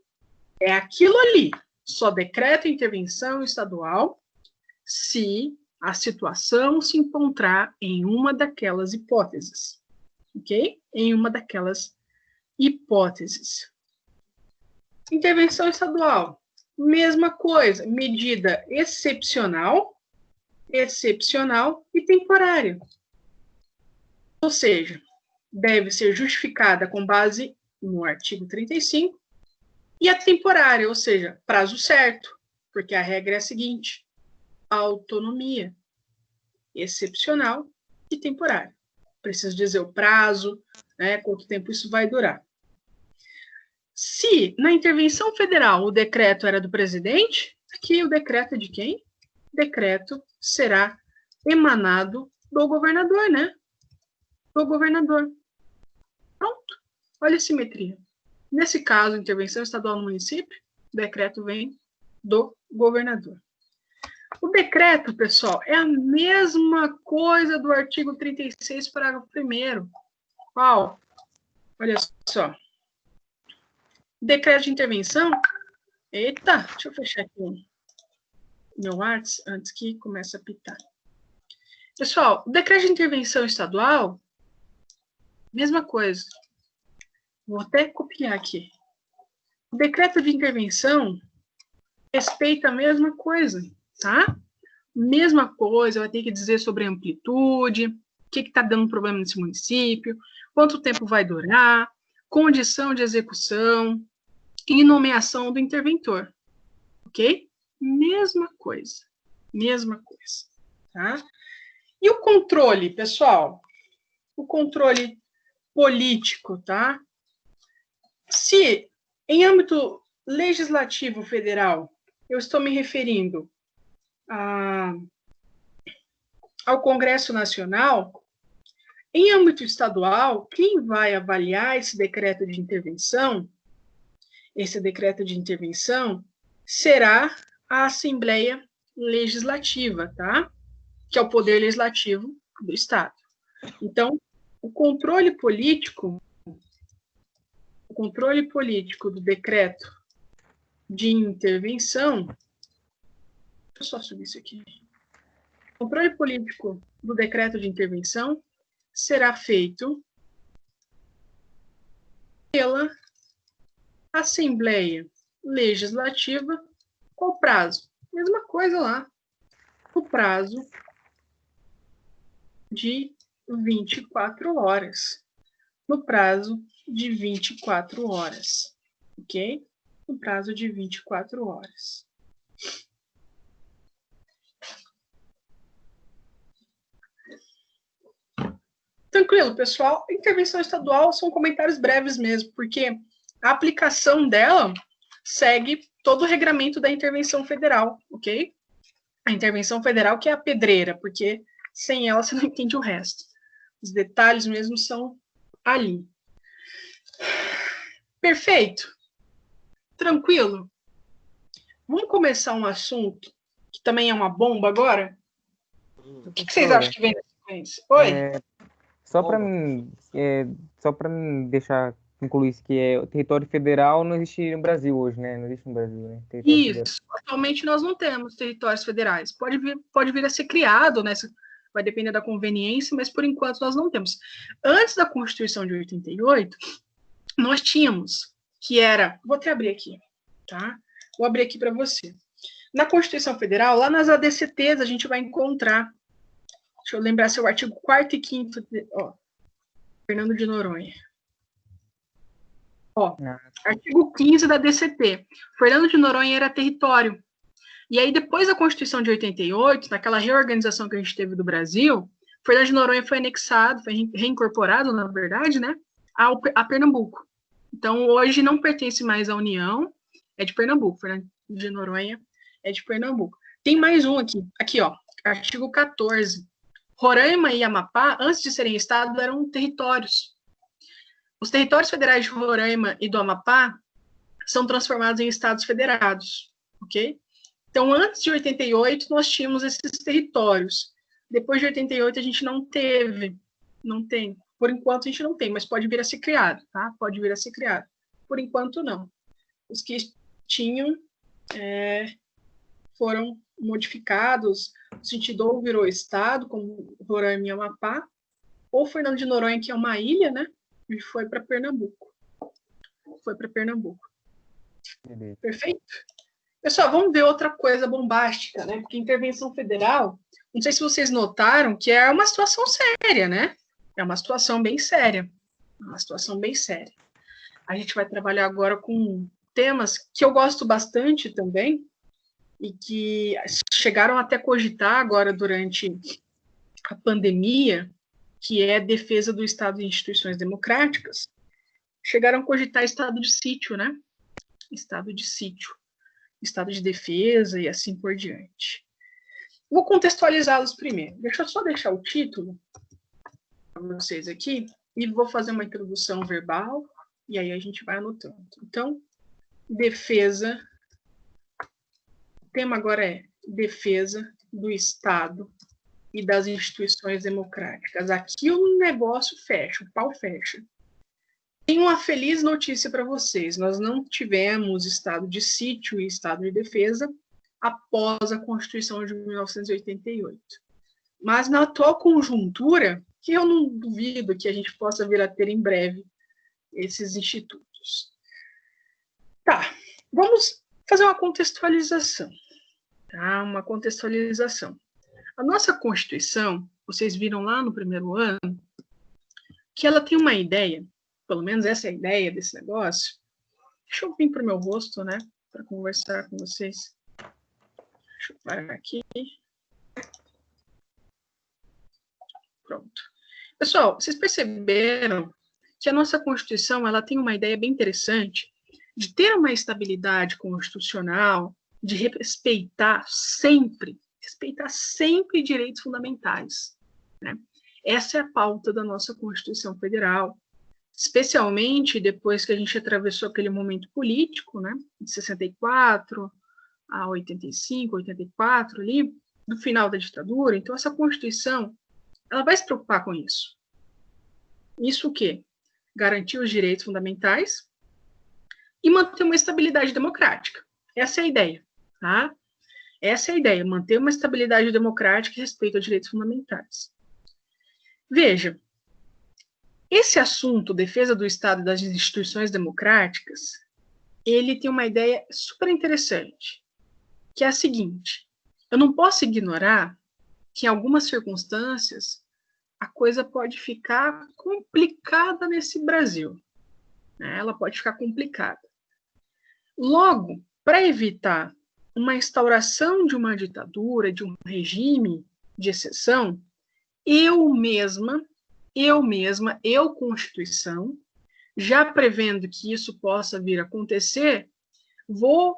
[SPEAKER 1] É aquilo ali. Só decreta intervenção estadual se a situação se encontrar em uma daquelas hipóteses. Ok? Em uma daquelas hipóteses. Intervenção estadual. Mesma coisa. Medida excepcional e temporária. Ou seja, deve ser justificada com base no artigo 35 e a temporária, ou seja, prazo certo, porque a regra é a seguinte: autonomia excepcional e temporária. Preciso dizer o prazo, né, quanto tempo isso vai durar. Se na intervenção federal o decreto era do presidente, aqui o decreto é de quem? O decreto será emanado do governador, né? Do governador. Pronto. Olha a simetria. Nesse caso, intervenção estadual no município, o decreto vem do governador. O decreto, pessoal, é a mesma coisa do artigo 36, parágrafo 1º. Qual? Olha só. Decreto de intervenção. Eita, deixa eu fechar aqui o meu Whats antes que comece a pitar. Pessoal, o decreto de intervenção estadual, mesma coisa. Vou até copiar aqui. O decreto de intervenção respeita a mesma coisa, tá? Mesma coisa, vai ter que dizer sobre a amplitude, o que está dando problema nesse município, quanto tempo vai durar, condição de execução e nomeação do interventor, ok? Mesma coisa, tá? E o controle, pessoal? O controle político, tá? Se, em âmbito legislativo federal, eu estou me referindo ao Congresso Nacional, em âmbito estadual, quem vai avaliar esse decreto de intervenção será a Assembleia Legislativa, tá? Que é o poder legislativo do Estado. Então, o controle político do decreto de intervenção, deixa eu só subir isso aqui. O controle político do decreto de intervenção será feito pela Assembleia Legislativa. Qual prazo? Mesma coisa lá. O prazo de 24 horas. No prazo de 24 horas. Ok? No prazo de 24 horas. Tranquilo, pessoal. Intervenção estadual são comentários breves mesmo, porque a aplicação dela segue todo o regramento da intervenção federal, ok? A intervenção federal que é a pedreira, porque sem ela você não entende o resto. Os detalhes mesmo são ali. Perfeito. Tranquilo. Vamos começar um assunto que também é uma bomba agora? O que vocês acham que vem na sequência? Oi?
[SPEAKER 6] Só para mim deixar concluir isso, que o território federal não existe no Brasil hoje, né? Não existe no Brasil, né?
[SPEAKER 1] Isso. Atualmente nós não temos territórios federais. Pode vir a ser criado, né? Vai depender da conveniência, mas por enquanto nós não temos. Antes da Constituição de 88, nós tínhamos, que era... Vou até abrir aqui, tá? Vou abrir aqui para você. Na Constituição Federal, lá nas ADCTs, a gente vai encontrar... Deixa eu lembrar se é o artigo 4º e 5º, ó, Fernando de Noronha. Ó, artigo 15 da DCT. Fernando de Noronha era território. E aí, depois da Constituição de 88, naquela reorganização que a gente teve do Brasil, Fernando de Noronha foi anexado, foi reincorporado, na verdade, né, a Pernambuco. Então, hoje não pertence mais à União, é de Pernambuco. Fernando de Noronha é de Pernambuco. Tem mais um aqui. Aqui, ó, artigo 14. Roraima e Amapá, antes de serem estado, eram territórios. Os territórios federais de Roraima e do Amapá são transformados em estados federados, ok? Então, antes de 88, nós tínhamos esses territórios. Depois de 88, a gente não teve. Não tem. Por enquanto, a gente não tem, mas pode vir a ser criado, tá? Pode vir a ser criado. Por enquanto, não. Os que tinham foram modificados, no sentido ou virou estado, como Roraima e Amapá, ou Fernando de Noronha, que é uma ilha, né? E foi para Pernambuco. Foi para Pernambuco. Perfeito? Pessoal, vamos ver outra coisa bombástica, né? Porque intervenção federal, não sei se vocês notaram que é uma situação séria, né? É uma situação bem séria. Uma situação bem séria. A gente vai trabalhar agora com temas que eu gosto bastante também, e que chegaram até cogitar agora durante a pandemia, que é a defesa do Estado e instituições democráticas, chegaram a cogitar estado de sítio, né? Estado de sítio, estado de defesa e assim por diante. Vou contextualizá-los primeiro. Deixa eu só deixar o título para vocês aqui e vou fazer uma introdução verbal e aí a gente vai anotando. Então, defesa. O tema agora é defesa do Estado e das instituições democráticas. Aqui o negócio fecha, o pau fecha. Tenho uma feliz notícia para vocês. Nós não tivemos estado de sítio e estado de defesa após a Constituição de 1988. Mas na atual conjuntura, que eu não duvido que a gente possa vir a ter em breve esses institutos. Tá, vamos fazer uma contextualização. Tá? Uma contextualização. A nossa Constituição, vocês viram lá no primeiro ano, que ela tem uma ideia, pelo menos essa é a ideia desse negócio. Deixa eu vir para o meu rosto, né, para conversar com vocês. Deixa eu parar aqui. Pronto. Pessoal, vocês perceberam que a nossa Constituição ela tem uma ideia bem interessante de ter uma estabilidade constitucional, de respeitar sempre direitos fundamentais, né? Essa é a pauta da nossa Constituição Federal, especialmente depois que a gente atravessou aquele momento político, né, de 64 a 85, 84, ali, do final da ditadura. Então, essa Constituição, ela vai se preocupar com isso. Isso o quê? Garantir os direitos fundamentais e manter uma estabilidade democrática. Essa é a ideia, tá? Essa é a ideia, manter uma estabilidade democrática e respeito a direitos fundamentais. Veja, esse assunto, defesa do Estado e das instituições democráticas, ele tem uma ideia super interessante, que é a seguinte: eu não posso ignorar que em algumas circunstâncias a coisa pode ficar complicada nesse Brasil, né? Ela pode ficar complicada. Logo, para evitar uma instauração de uma ditadura, de um regime de exceção, eu Constituição, já prevendo que isso possa vir a acontecer, vou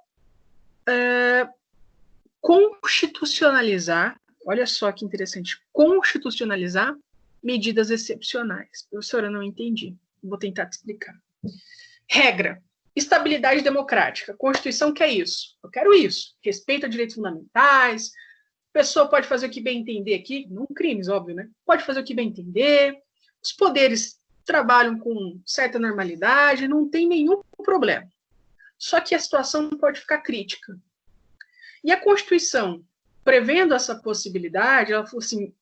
[SPEAKER 1] constitucionalizar, olha só que interessante, constitucionalizar medidas excepcionais. Professora, eu não entendi. Vou tentar te explicar. Regra: estabilidade democrática. Constituição quer isso. Eu quero isso. Respeito a direitos fundamentais. A pessoa pode fazer o que bem entender aqui, não crimes, óbvio, né? Pode fazer o que bem entender. Os poderes trabalham com certa normalidade, não tem nenhum problema. Só que a situação pode ficar crítica. E a Constituição, prevendo essa possibilidade, ela falou assim: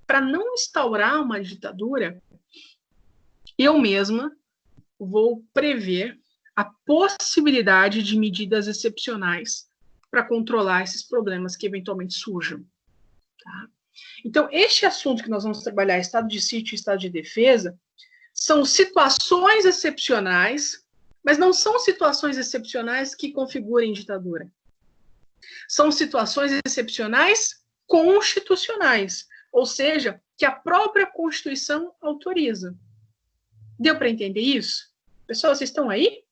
[SPEAKER 1] para não instaurar uma ditadura, eu mesma vou prever a possibilidade de medidas excepcionais para controlar esses problemas que eventualmente surjam. Tá? Então, este assunto que nós vamos trabalhar, estado de sítio e estado de defesa, são situações excepcionais, mas não são situações excepcionais que configurem ditadura. São situações excepcionais constitucionais, ou seja, que a própria Constituição autoriza. Deu para entender isso? Pessoal, vocês estão aí?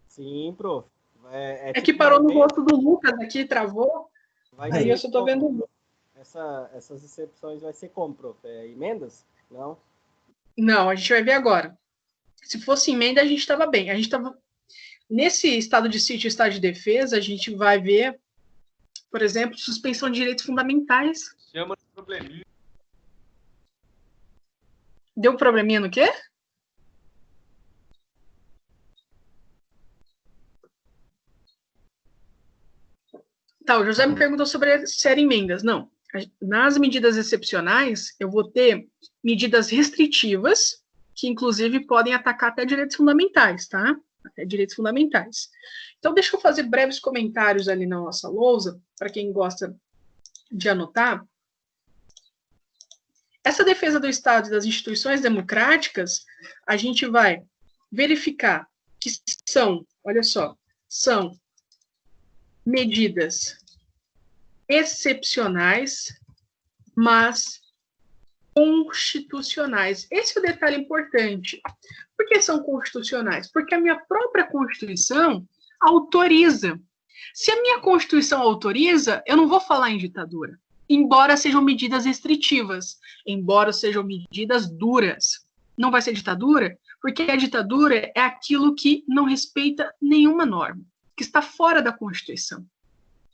[SPEAKER 4] Sim, prof.
[SPEAKER 1] É que parou no rosto do Lucas aqui, travou. Aí eu só estou vendo.
[SPEAKER 4] Essas exceções vai ser como, prof? Emendas? Não?
[SPEAKER 1] Não, a gente vai ver agora. Se fosse emenda, a gente estava bem. A gente estava... Nesse estado de sítio e estado de defesa, a gente vai ver, por exemplo, suspensão de direitos fundamentais.
[SPEAKER 7] Chama de probleminha.
[SPEAKER 1] Deu probleminha no quê? Tá, o José me perguntou sobre se eram emendas. Não. Nas medidas excepcionais, eu vou ter medidas restritivas, que inclusive podem atacar até direitos fundamentais, tá? Até direitos fundamentais. Então, deixa eu fazer breves comentários ali na nossa lousa, para quem gosta de anotar. Essa defesa do Estado e das instituições democráticas, a gente vai verificar que são, olha só, são medidas excepcionais, mas constitucionais. Esse é o detalhe importante. Por que são constitucionais? Porque a minha própria Constituição autoriza. Se a minha Constituição autoriza, eu não vou falar em ditadura, embora sejam medidas restritivas, embora sejam medidas duras. Não vai ser ditadura, porque a ditadura é aquilo que não respeita nenhuma norma, que está fora da Constituição.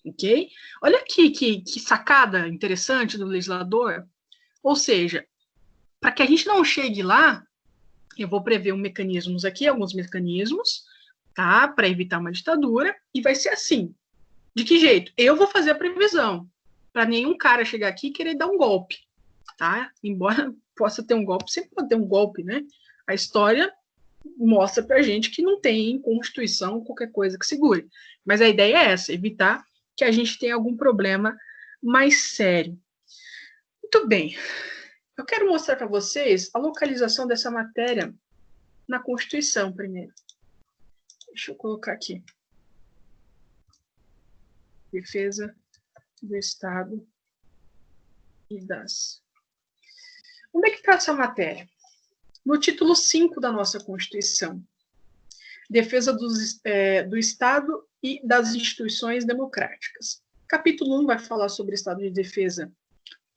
[SPEAKER 1] Ok? Olha aqui que sacada interessante do legislador. Ou seja, para que a gente não chegue lá, eu vou prever mecanismos aqui, alguns mecanismos, tá? Para evitar uma ditadura, e vai ser assim. De que jeito? Eu vou fazer a previsão, para nenhum cara chegar aqui e querer dar um golpe, tá? Embora possa ter um golpe, sempre pode ter um golpe, né? A história mostra pra gente que não tem Constituição, qualquer coisa que segure. Mas a ideia é essa, evitar que a gente tenha algum problema mais sério. Muito bem. Eu quero mostrar para vocês a localização dessa matéria na Constituição primeiro. Deixa eu colocar aqui. Defesa do Estado e das... Onde é que está essa matéria? No título 5 da nossa Constituição. Defesa do Estado e das instituições democráticas. Capítulo 1 vai falar sobre Estado de Defesa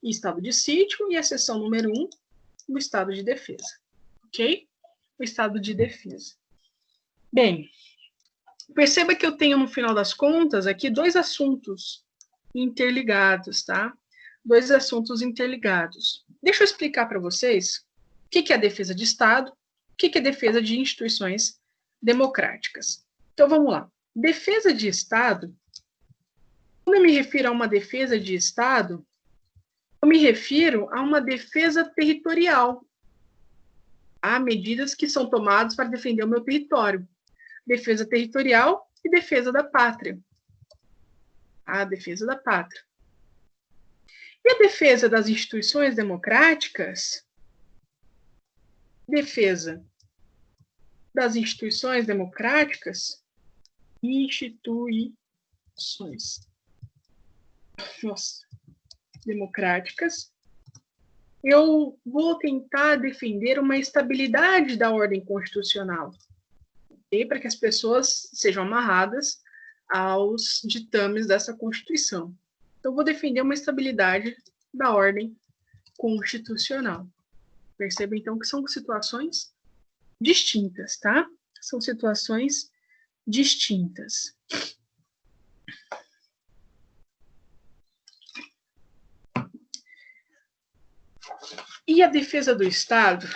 [SPEAKER 1] e Estado de Sítio, e a seção número 1, o Estado de Defesa. Ok? O Estado de Defesa. Bem, perceba que eu tenho, no final das contas, aqui dois assuntos interligados, tá? Dois assuntos interligados. Deixa eu explicar para vocês o que é a defesa de Estado, o que é a defesa de instituições democráticas. Então, vamos lá. defesa de Estado, quando eu me refiro a uma defesa de Estado, eu me refiro a uma defesa territorial. Há medidas que são tomadas para defender o meu território. Defesa territorial e defesa da pátria. A defesa da pátria. E a defesa das instituições democráticas? Defesa das instituições democráticas? Instituições. Nossa. Democráticas. Eu vou tentar defender uma estabilidade da ordem constitucional. Okay? Para que as pessoas sejam amarradas aos ditames dessa Constituição. Então, eu vou defender uma estabilidade da ordem constitucional. Perceba, então, que são situações distintas, tá? São situações distintas. E a defesa do Estado?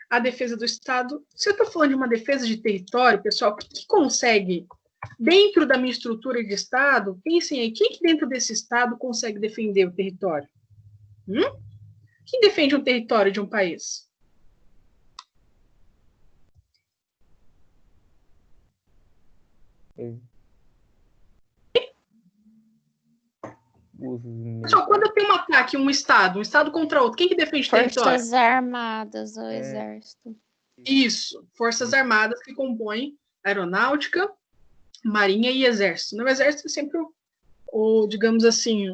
[SPEAKER 1] A defesa do Estado, se eu estou falando de uma defesa de território, pessoal, que consegue, dentro da minha estrutura de Estado, pensem aí, quem que dentro desse Estado consegue defender o território? Quem defende um território de um país? Pessoal, quando eu tenho um ataque, um Estado contra outro, quem que defende o território?
[SPEAKER 3] Forças Armadas ou Exército.
[SPEAKER 1] Isso, Forças Armadas que compõem Aeronáutica, Marinha e Exército. No Exército é sempre digamos assim,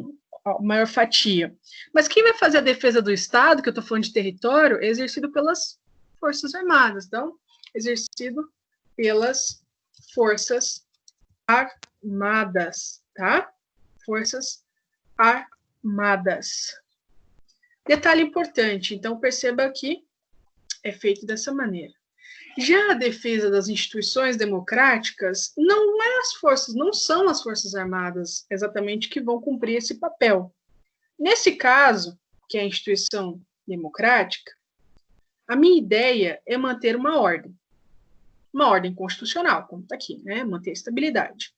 [SPEAKER 1] a maior fatia. Mas quem vai fazer a defesa do Estado, que eu estou falando de território, é exercido pelas Forças Armadas. Então, exercido pelas Forças Armadas, tá? Forças Armadas. Detalhe importante, então perceba que é feito dessa maneira. Já a defesa das instituições democráticas não são as Forças Armadas exatamente que vão cumprir esse papel. Nesse caso, que é a instituição democrática, a minha ideia é manter uma ordem constitucional, como está aqui, né? Manter a estabilidade.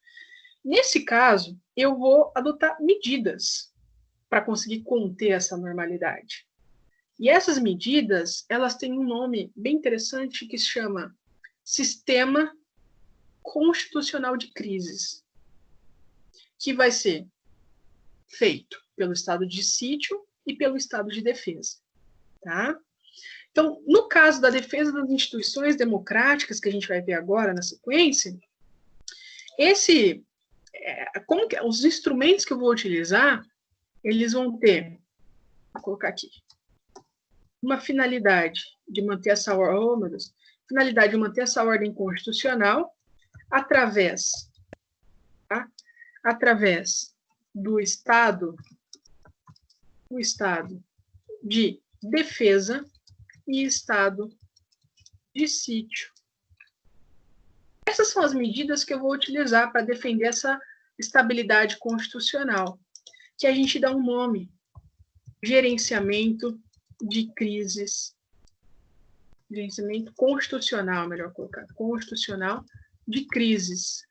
[SPEAKER 1] Nesse caso, eu vou adotar medidas para conseguir conter essa normalidade. E essas medidas, elas têm um nome bem interessante que se chama Sistema Constitucional de Crises, que vai ser feito pelo estado de sítio e pelo estado de defesa, tá? Então, no caso da defesa das instituições democráticas, que a gente vai ver agora na sequência, os instrumentos que eu vou utilizar, eles vão ter, vou colocar aqui, uma finalidade de manter essa ordem constitucional através do estado de defesa e estado de sítio. Essas são as medidas que eu vou utilizar para defender essa estabilidade constitucional, que a gente dá um nome: gerenciamento de crises, gerenciamento constitucional, melhor colocar, constitucional de crises,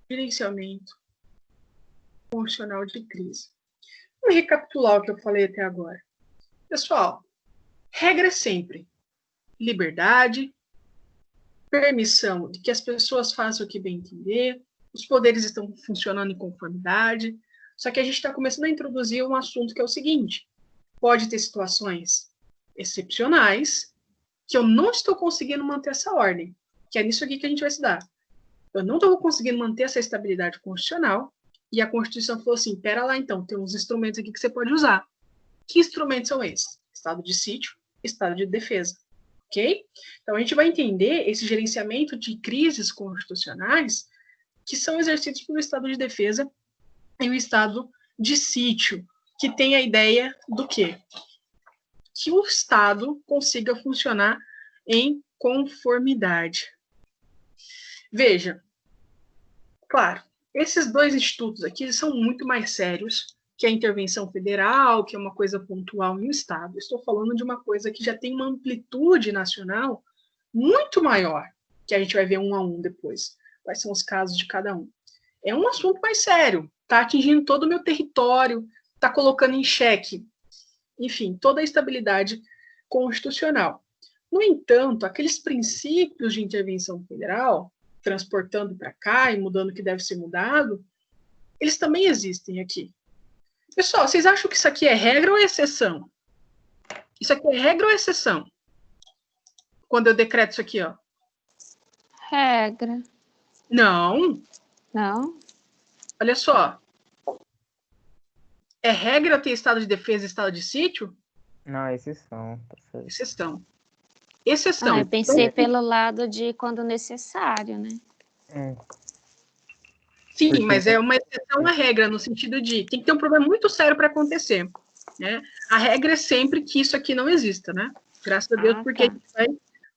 [SPEAKER 1] gerenciamento constitucional de crise. Vamos recapitular o que eu falei até agora. Pessoal, regra é sempre liberdade, permissão de que as pessoas façam o que bem entender, os poderes estão funcionando em conformidade, só que a gente está começando a introduzir um assunto que é o seguinte: pode ter situações excepcionais que eu não estou conseguindo manter essa ordem, que é nisso aqui que a gente vai se dar. Eu não estou conseguindo manter essa estabilidade constitucional, e a Constituição falou assim: pera lá então, tem uns instrumentos aqui que você pode usar. Que instrumentos são esses? Estado de sítio, estado de defesa. Ok? Então, a gente vai entender esse gerenciamento de crises constitucionais que são exercidos pelo estado de defesa e o estado de sítio, que tem a ideia do quê? Que o Estado consiga funcionar em conformidade. Veja, claro, esses dois institutos aqui são muito mais sérios que a intervenção federal, que é uma coisa pontual em um Estado. Estou falando de uma coisa que já tem uma amplitude nacional muito maior, que a gente vai ver um a um depois. Quais são os casos de cada um. É um assunto mais sério. Está atingindo todo o meu território, está colocando em xeque, enfim, toda a estabilidade constitucional. No entanto, aqueles princípios de intervenção federal, transportando para cá e mudando o que deve ser mudado, eles também existem aqui. Pessoal, vocês acham que isso aqui é regra ou é exceção? Isso aqui é regra ou é exceção? Quando eu decreto isso aqui, ó.
[SPEAKER 3] Regra.
[SPEAKER 1] Não.
[SPEAKER 3] Não?
[SPEAKER 1] Olha só. É regra ter estado de defesa e estado de sítio?
[SPEAKER 6] Não, é exceção. Tá certo.
[SPEAKER 1] Exceção. Exceção.
[SPEAKER 3] Eu pensei pelo lado de quando necessário, né?
[SPEAKER 1] Sim,
[SPEAKER 6] Porque-
[SPEAKER 1] mas é uma exceção à regra, no sentido de tem que ter um problema muito sério para acontecer. Né? A regra é sempre que isso aqui não exista, né? Graças a Deus, porque
[SPEAKER 3] tá.
[SPEAKER 1] a gente vai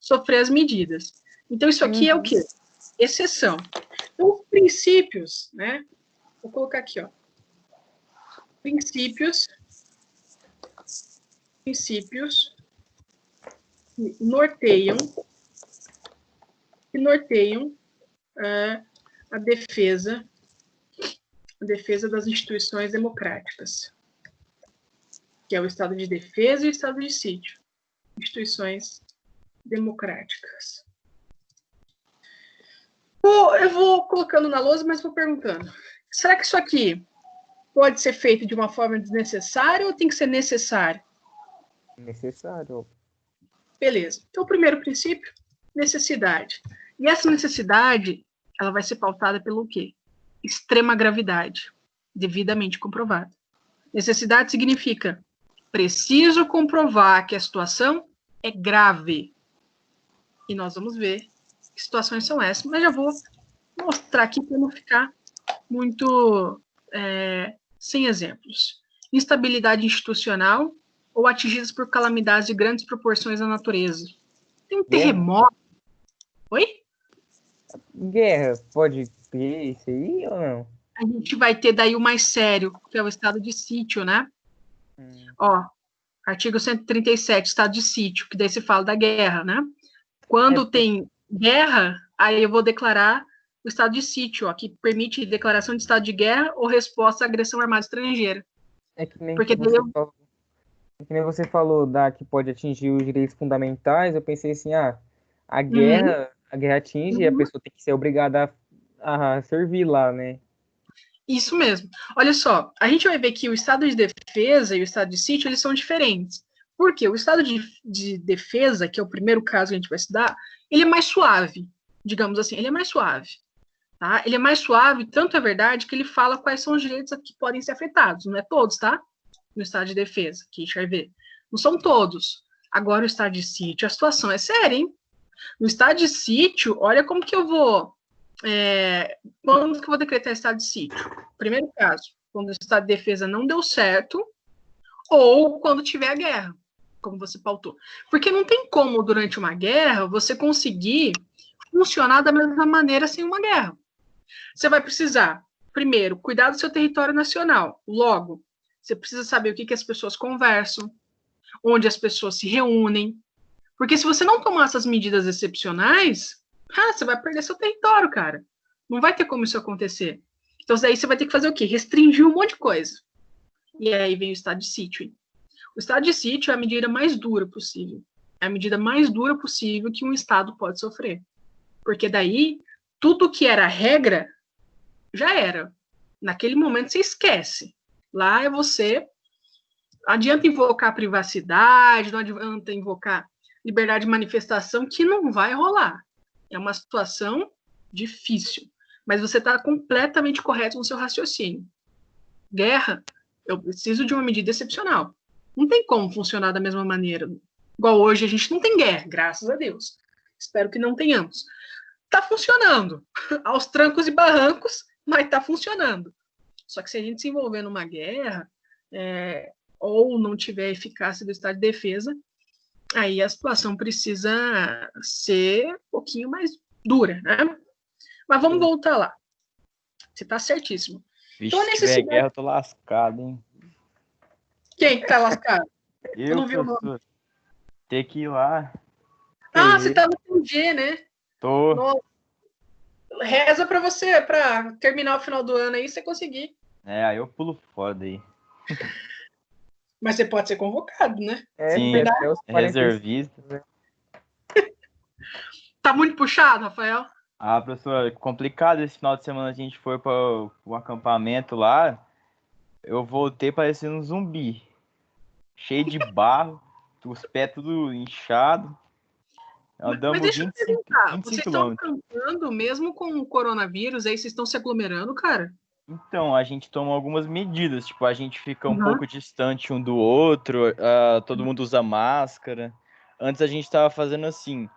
[SPEAKER 1] sofrer as medidas. Então, isso aqui é o quê? Exceção. Então, os princípios, né? Vou colocar aqui, ó. Princípios que norteiam a defesa das instituições democráticas, que é o estado de defesa e o estado de sítio. Instituições democráticas. Eu vou colocando na lousa, mas vou perguntando. Será que isso aqui pode ser feito de uma forma desnecessária ou tem que ser necessário?
[SPEAKER 6] Necessário.
[SPEAKER 1] Beleza. Então, o primeiro princípio, necessidade. E essa necessidade, ela vai ser pautada pelo quê? Extrema gravidade, devidamente comprovada. Necessidade significa preciso comprovar que a situação é grave. E nós vamos ver que situações são essas, mas já vou mostrar aqui para não ficar muito sem exemplos. Instabilidade institucional ou atingidas por calamidades de grandes proporções na natureza. Tem um terremoto. Oi?
[SPEAKER 6] Guerra, pode ter isso aí ou não?
[SPEAKER 1] A gente vai ter daí o mais sério, que é o estado de sítio, né? Ó, artigo 137, estado de sítio, que daí se fala da guerra, né? Quando tem guerra, aí eu vou declarar o estado de sítio, ó, que permite declaração de estado de guerra ou resposta à agressão armada estrangeira.
[SPEAKER 6] É que nem
[SPEAKER 1] Porque daí
[SPEAKER 6] que nem você falou que pode atingir os direitos fundamentais, eu pensei assim, a guerra atinge e a pessoa tem que ser obrigada a servir lá, né?
[SPEAKER 1] Isso mesmo. Olha só, a gente vai ver que o estado de defesa e o estado de sítio, eles são diferentes. Por quê? O estado de defesa, que é o primeiro caso que a gente vai estudar, ele é mais suave, digamos assim, ele é mais suave. Tá? Ele é mais suave, tanto é verdade que ele fala quais são os direitos que podem ser afetados, não é todos, tá? No estado de defesa, que a gente vai ver. Não são todos. Agora, o estado de sítio, a situação é séria, hein? No estado de sítio, olha como que eu vou... quando que eu vou decretar estado de sítio? Primeiro caso, quando o estado de defesa não deu certo, ou quando tiver a guerra, como você pautou. Porque não tem como, durante uma guerra, você conseguir funcionar da mesma maneira sem uma guerra. Você vai precisar, primeiro, cuidar do seu território nacional. Logo, você precisa saber o que as pessoas conversam, onde as pessoas se reúnem. Porque se você não tomar essas medidas excepcionais, você vai perder seu território, cara. Não vai ter como isso acontecer. Então, daí você vai ter que fazer o quê? Restringir um monte de coisa. E aí vem o estado de sítio. O estado de sítio é a medida mais dura possível. É a medida mais dura possível que um estado pode sofrer. Porque daí, tudo que era regra, já era. Naquele momento, você esquece. Lá é você... Adianta invocar privacidade, não adianta invocar liberdade de manifestação, que não vai rolar. É uma situação difícil. Mas você está completamente correto no seu raciocínio. Guerra, eu preciso de uma medida excepcional. Não tem como funcionar da mesma maneira. Igual hoje, a gente não tem guerra, graças a Deus. Espero que não tenhamos. Está funcionando. Aos trancos e barrancos, mas está funcionando. Só que se a gente se envolver numa guerra, ou não tiver eficácia do estado de defesa, aí a situação precisa ser um pouquinho mais dura, né? Mas vamos voltar lá. Você está certíssimo.
[SPEAKER 2] Vixe,
[SPEAKER 1] Então,
[SPEAKER 2] se tiver guerra, eu tô lascado, hein?
[SPEAKER 1] Quem que tá lascado?
[SPEAKER 2] Eu
[SPEAKER 1] não vi o nome.
[SPEAKER 2] professor. Ter que ir lá.
[SPEAKER 1] Você tá no 3G, né?
[SPEAKER 2] Tô.
[SPEAKER 1] Nossa. Reza pra você, pra terminar o final do ano aí, você conseguir.
[SPEAKER 2] Aí eu pulo fora daí.
[SPEAKER 1] Mas você pode ser convocado, né?
[SPEAKER 2] Sim,
[SPEAKER 6] porque até os 45,
[SPEAKER 2] reservista.
[SPEAKER 6] né?
[SPEAKER 1] Tá muito puxado, Rafael?
[SPEAKER 2] Professor, é complicado. Esse final de semana a gente foi para o acampamento lá. Eu voltei parecendo um zumbi. Cheio de barro, os pés tudo inchado.
[SPEAKER 1] Mas
[SPEAKER 2] Andamos
[SPEAKER 1] deixa eu
[SPEAKER 2] 25
[SPEAKER 1] perguntar,
[SPEAKER 2] 25
[SPEAKER 1] vocês estão
[SPEAKER 2] quilômetros.
[SPEAKER 1] acampando mesmo com o coronavírus, aí vocês estão se aglomerando, cara?
[SPEAKER 2] Então, a gente toma algumas medidas. Tipo, a gente fica um
[SPEAKER 1] Uhum.
[SPEAKER 2] pouco distante um do outro. Todo mundo usa máscara. Antes a gente estava fazendo assim.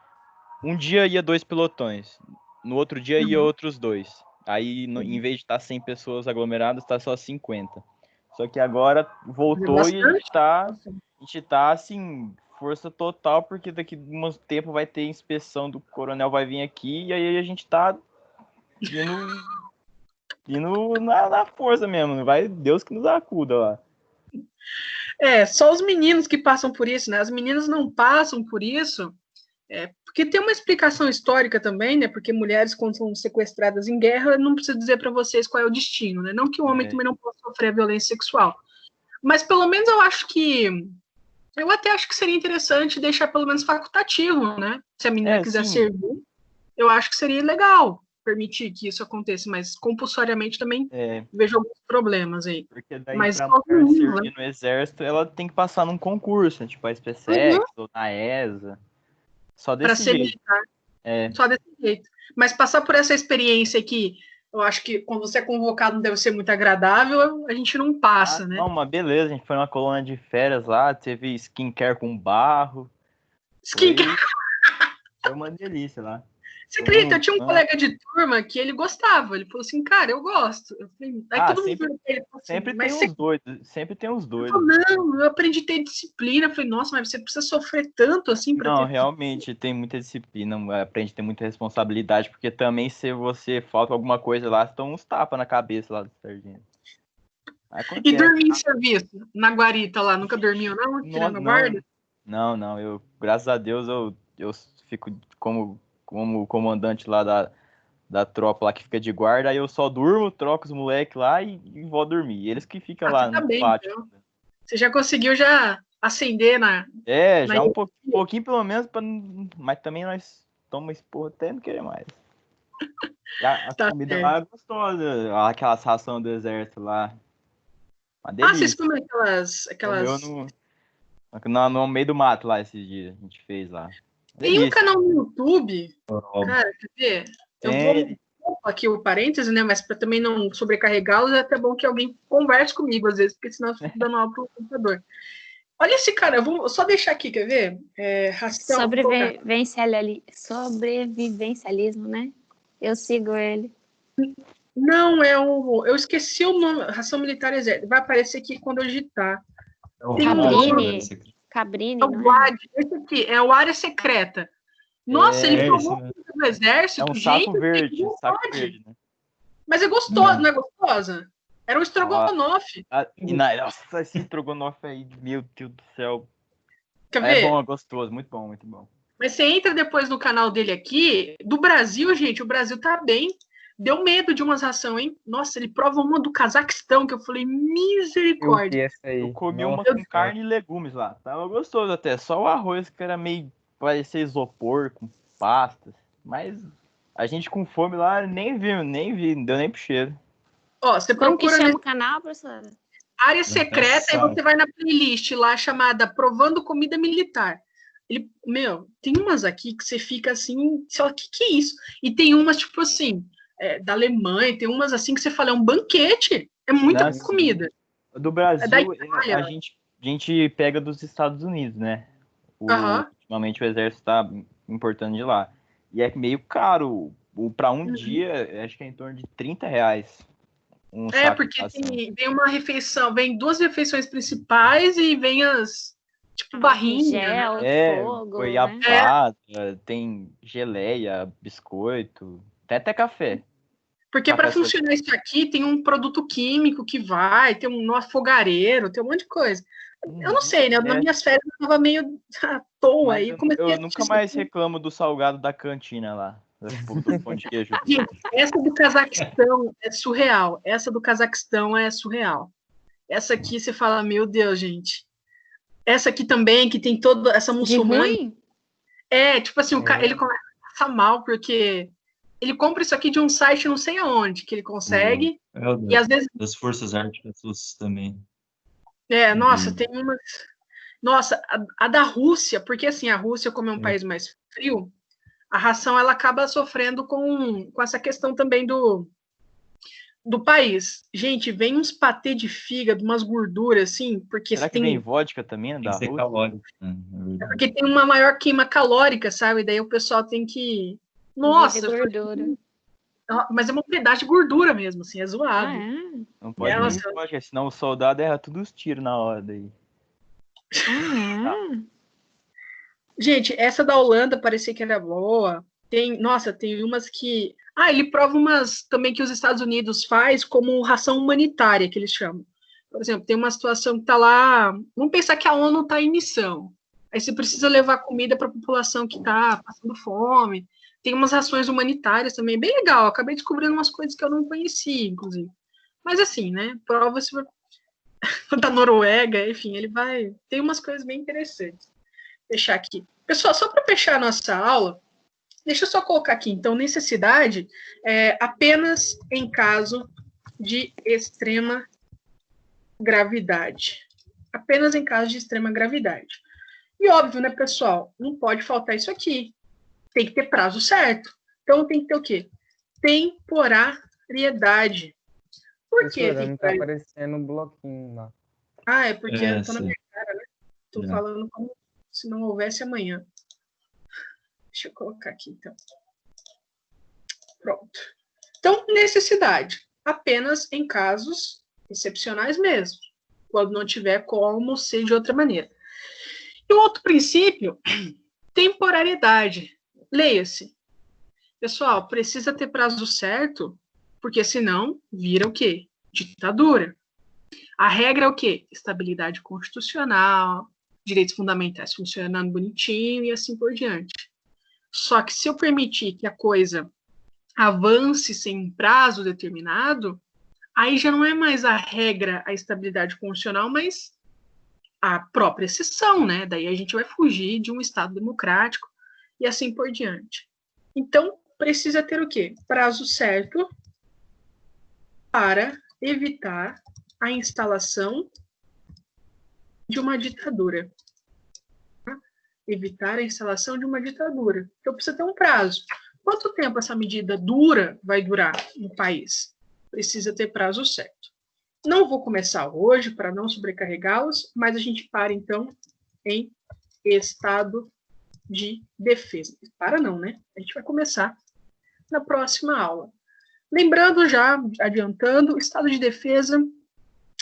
[SPEAKER 2] Um dia ia 2 pelotões. No outro dia ia outros 2. Aí, em vez de estar 100 pessoas aglomeradas, está só 50. Só que agora voltou e a gente tá assim, força total, porque daqui a um tempo vai ter inspeção do coronel, vai vir aqui, e aí a gente tá indo na força mesmo. Vai Deus que nos acuda lá.
[SPEAKER 1] Só os meninos que passam por isso, né? As meninas não passam por isso, porque tem uma explicação histórica também, né? Porque mulheres, quando são sequestradas em guerra, não preciso dizer para vocês qual é o destino, né? Não que o homem também não possa sofrer violência sexual. Mas pelo menos eu até acho que seria interessante deixar pelo menos facultativo, né? Se a menina quiser servir, eu acho que seria legal permitir que isso aconteça, mas compulsoriamente também vejo alguns problemas aí.
[SPEAKER 2] Porque daí
[SPEAKER 1] mas
[SPEAKER 2] pra mulher servir no exército, ela tem que passar num concurso, né? Tipo a SpaceX ou na ESA. Só desse jeito.
[SPEAKER 1] Militar. Só desse jeito. Mas passar por essa experiência aqui, eu acho que quando você é convocado não deve ser muito agradável, a gente não passa, né?
[SPEAKER 2] Não, mas beleza, a gente foi numa colônia de férias lá, teve skincare com barro.
[SPEAKER 1] Skincare?
[SPEAKER 2] Foi uma delícia lá.
[SPEAKER 1] Você acredita? Eu tinha um colega de turma que ele gostava. Ele falou assim, cara, eu gosto. Eu falei, aí todo mundo falou assim,
[SPEAKER 2] sempre tem uns doidos. Sempre tem uns doidos.
[SPEAKER 1] Não, eu aprendi a ter disciplina. Eu falei, nossa, mas você precisa sofrer tanto assim para ter...
[SPEAKER 2] Não, realmente, tem muita disciplina. Aprende a ter muita responsabilidade, porque também se você falta alguma coisa lá, estão uns tapas na cabeça lá do sargento.
[SPEAKER 1] E dormir em serviço? Na guarita lá, nunca dormiu não? Tirando a guarda?
[SPEAKER 2] Não. Eu, graças a Deus, eu fico como comandante lá da tropa lá que fica de guarda, aí eu só durmo, troco os moleques lá e vou dormir. Eles que ficam lá no pátio.
[SPEAKER 1] Então. Você já conseguiu acender na...
[SPEAKER 2] já um pouquinho pelo menos, mas também nós tomamos esporro até não querer mais. A comida lá é gostosa, aquelas rações do exército lá. Uma delícia.
[SPEAKER 1] Vocês comem aquelas...
[SPEAKER 2] No meio do mato lá esses dias, a gente fez lá.
[SPEAKER 1] Tem um canal no YouTube, cara, quer ver? Eu vou aqui o parêntese, né? Mas para também não sobrecarregá-los, é até bom que alguém converse comigo às vezes, porque senão eu fico dando aula pro computador. Olha esse cara, eu vou só deixar aqui, quer ver?
[SPEAKER 3] Sobrevivencialismo, né? Eu sigo ele.
[SPEAKER 1] Não, eu esqueci o nome, Ração Militar Exército. Vai aparecer aqui quando eu digitar.
[SPEAKER 3] Cabrini,
[SPEAKER 1] é o Guad, esse aqui, é o Área Secreta. Nossa, ele provou do exército.
[SPEAKER 2] É um saco verde, né?
[SPEAKER 1] Mas é gostoso, não é gostosa? Era um estrogonofe.
[SPEAKER 2] Nossa, esse estrogonofe aí, meu Deus do céu.
[SPEAKER 1] Quer ver?
[SPEAKER 2] É bom, é gostoso, muito bom, muito bom.
[SPEAKER 1] Mas você entra depois no canal dele aqui, do Brasil, gente, o Brasil tá bem. Deu medo de umas rações, hein? Nossa, ele prova uma do Cazaquistão, que eu falei, misericórdia.
[SPEAKER 2] Eu comi uma com carne e legumes lá. Tava gostoso até. Só o arroz que era meio, parecia isopor, com pastas. Mas a gente com fome lá nem vi, não deu nem pro cheiro.
[SPEAKER 1] Você
[SPEAKER 3] Como que chama o canal, professora?
[SPEAKER 1] Área Secreta, e você vai na playlist lá chamada Provando Comida Militar. Tem umas aqui que você fica assim, só que é isso? E tem umas, tipo assim, da Alemanha, tem umas assim que você fala, é um banquete, é muita comida.
[SPEAKER 2] Do Brasil, a gente pega dos Estados Unidos, né? Ultimamente o exército tá importando de lá. E é meio caro. Para um dia, acho que é em torno de R$30.
[SPEAKER 1] Porque vem uma refeição, vem 2 refeições principais e vem as, tipo, barrinha.
[SPEAKER 3] Fogo,
[SPEAKER 2] goiabada, tem geleia, biscoito, até café.
[SPEAKER 1] Porque para funcionar isso aqui, tem um produto químico que tem um fogareiro, tem um monte de coisa. Eu não sei, né? Nas minhas férias eu tava meio à toa.
[SPEAKER 2] Eu nunca mais reclamo do salgado da cantina lá. Do pão de queijo.
[SPEAKER 1] Gente, essa do Cazaquistão é surreal. Essa do Cazaquistão é surreal. Essa aqui você fala, meu Deus, gente. Essa aqui também, que tem toda essa
[SPEAKER 3] De
[SPEAKER 1] muçulmana.
[SPEAKER 3] ruim?
[SPEAKER 1] Tipo assim, ele começa a passar mal, porque ele compra isso aqui de um site não sei aonde, que ele consegue. E às vezes.
[SPEAKER 5] Das Forças Árticas Russas também.
[SPEAKER 1] Nossa, tem umas. Nossa, a da Rússia, porque assim, a Rússia, como é um país mais frio, a ração ela acaba sofrendo com essa questão também do país. Gente, vem uns patê de fígado, umas gorduras, assim, porque
[SPEAKER 2] Será que vem vodka também
[SPEAKER 5] Tem
[SPEAKER 2] da
[SPEAKER 5] que ser
[SPEAKER 2] Rússia?
[SPEAKER 5] calórico. Né?
[SPEAKER 1] porque tem uma maior queima calórica, sabe? Daí o pessoal tem que. Nossa,
[SPEAKER 3] De gordura.
[SPEAKER 1] mas é uma pedaço de gordura mesmo, assim, é zoado.
[SPEAKER 3] Ah, é?
[SPEAKER 2] Não pode
[SPEAKER 1] Ela-
[SPEAKER 2] nem vodka, senão o soldado erra tudo os tiros na hora daí.
[SPEAKER 3] Ah, é?
[SPEAKER 1] Gente, essa da Holanda parecia que era boa. Nossa, tem umas que. Ele prova umas também que os Estados Unidos faz como ração humanitária, que eles chamam. Por exemplo, tem uma situação que tá lá. Vamos pensar que a ONU está em missão. Aí você precisa levar comida para a população que está passando fome. Tem umas rações humanitárias também, bem legal. Acabei descobrindo umas coisas que eu não conhecia, inclusive. Mas assim, né? Prova-se da Noruega, enfim, ele vai. Tem umas coisas bem interessantes. Deixar aqui. Pessoal, só para fechar a nossa aula, deixa eu só colocar aqui, então, necessidade apenas em caso de extrema gravidade. Apenas em caso de extrema gravidade. E óbvio, né, pessoal, não pode faltar isso aqui. Tem que ter prazo certo. Então, tem que ter o quê? Temporariedade. Por quê?
[SPEAKER 6] Professora, não tá aparecendo um bloquinho lá.
[SPEAKER 1] É porque eu tô na minha cara, né? Tô falando como se não houvesse amanhã. Deixa eu colocar aqui, então. Pronto. Então, necessidade. Apenas em casos excepcionais mesmo. Quando não tiver como ser de outra maneira. E o outro princípio, temporariedade. Leia-se. Pessoal, precisa ter prazo certo, porque senão vira o quê? Ditadura. A regra é o quê? Estabilidade constitucional, direitos fundamentais funcionando bonitinho e assim por diante. Só que se eu permitir que a coisa avance sem um prazo determinado, aí já não é mais a regra, a estabilidade constitucional, mas a própria exceção, né? Daí a gente vai fugir de um Estado democrático e assim por diante. Então, precisa ter o quê? Prazo certo para evitar a instalação de uma ditadura. Evitar a instalação de uma ditadura. Então, precisa ter um prazo. Quanto tempo essa medida vai durar no país? Precisa ter prazo certo. Não vou começar hoje para não sobrecarregá-los, mas a gente para, então, em estado de defesa. Para não, né? A gente vai começar na próxima aula. Lembrando já, adiantando, estado de defesa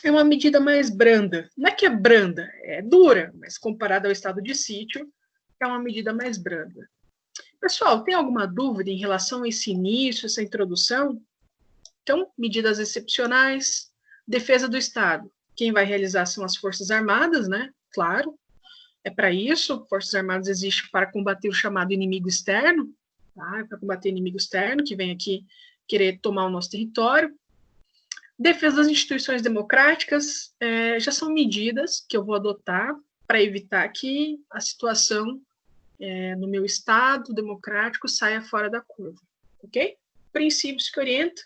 [SPEAKER 1] é uma medida mais branda. Não é que é branda, é dura, mas comparado ao estado de sítio, é uma medida mais branda. Pessoal, tem alguma dúvida em relação a esse início, essa introdução? Então, medidas excepcionais, defesa do Estado. Quem vai realizar são as Forças Armadas, né? Claro, é para isso. Forças Armadas existem para combater o chamado inimigo externo, tá? Para combater o inimigo externo que vem aqui querer tomar o nosso território. Defesa das instituições democráticas já são medidas que eu vou adotar para evitar que a situação no meu Estado democrático saia fora da curva, ok? Princípios que orientam,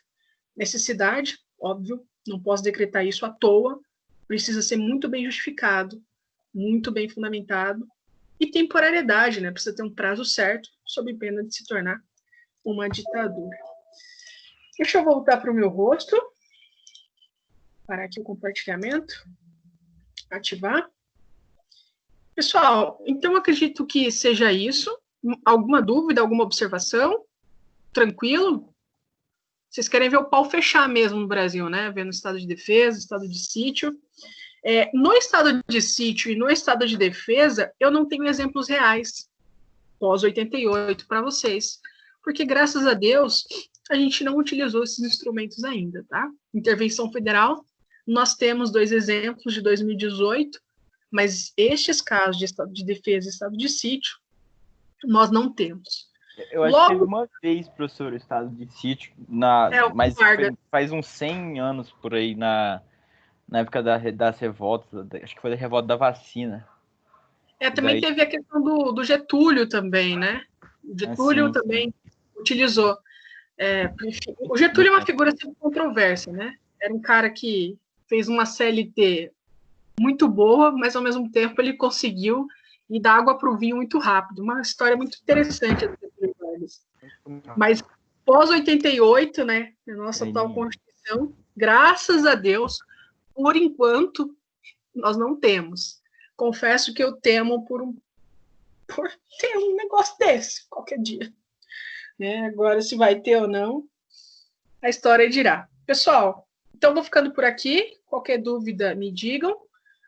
[SPEAKER 1] necessidade, óbvio, não posso decretar isso à toa, precisa ser muito bem justificado, muito bem fundamentado, e temporariedade, né? Precisa ter um prazo certo, sob pena de se tornar uma ditadura. Deixa eu voltar para o meu rosto. Parar aqui o compartilhamento. Ativar. Pessoal, então eu acredito que seja isso. Alguma dúvida, alguma observação? Tranquilo? Vocês querem ver o pau fechar mesmo no Brasil, né? Vendo estado de defesa, estado de sítio. No estado de sítio e no estado de defesa, eu não tenho exemplos reais pós-88 para vocês. Porque, graças a Deus, a gente não utilizou esses instrumentos ainda, tá? Intervenção federal, nós temos 2 exemplos de 2018, mas estes casos de estado de defesa e estado de sítio, nós não temos.
[SPEAKER 2] Eu acho que teve uma vez, professor, o estado de sítio, mas faz uns 100 anos por aí, na época das revoltas, acho que foi a revolta da vacina.
[SPEAKER 1] Também teve a questão do Getúlio também, né? O Getúlio também utilizou. O Getúlio é uma figura sempre controversa, né? Era um cara que fez uma CLT muito boa, mas ao mesmo tempo ele conseguiu ir dar água para o vinho muito rápido. Uma história muito interessante. Mas pós 88, né? A nossa atual Constituição, graças a Deus, por enquanto, nós não temos. Confesso que eu temo por ter um negócio desse qualquer dia. Né? Agora, se vai ter ou não, a história dirá. Pessoal, então vou ficando por aqui. Qualquer dúvida, me digam.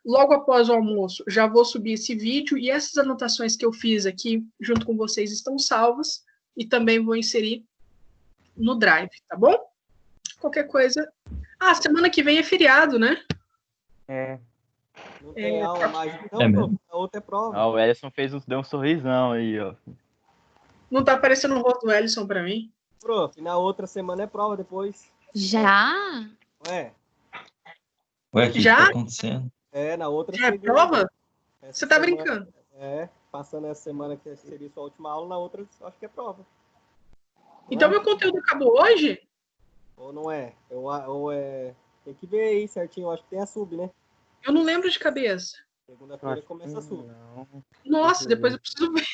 [SPEAKER 1] Logo após o almoço, já vou subir esse vídeo e essas anotações que eu fiz aqui junto com vocês estão salvas e também vou inserir no Drive, tá bom? Qualquer coisa... semana que vem é feriado, né?
[SPEAKER 4] Não tem aula mais, então, a outra é prova.
[SPEAKER 2] O Ellison deu um sorrisão aí, ó.
[SPEAKER 1] Não tá aparecendo o rosto do Ellison pra mim?
[SPEAKER 4] Prof, na outra semana é prova depois.
[SPEAKER 3] Já?
[SPEAKER 4] Ué,
[SPEAKER 5] o que tá acontecendo?
[SPEAKER 4] Na outra
[SPEAKER 1] já é prova? Você tá
[SPEAKER 4] semana,
[SPEAKER 1] brincando?
[SPEAKER 4] Passando essa semana que seria sua última aula, na outra acho que é prova.
[SPEAKER 1] Então meu conteúdo acabou hoje?
[SPEAKER 4] Ou não é? Tem que ver aí certinho, eu acho que tem a sub, né?
[SPEAKER 1] Eu não lembro de cabeça.
[SPEAKER 4] Segunda-feira começa a sub.
[SPEAKER 1] Nossa, depois eu preciso ver.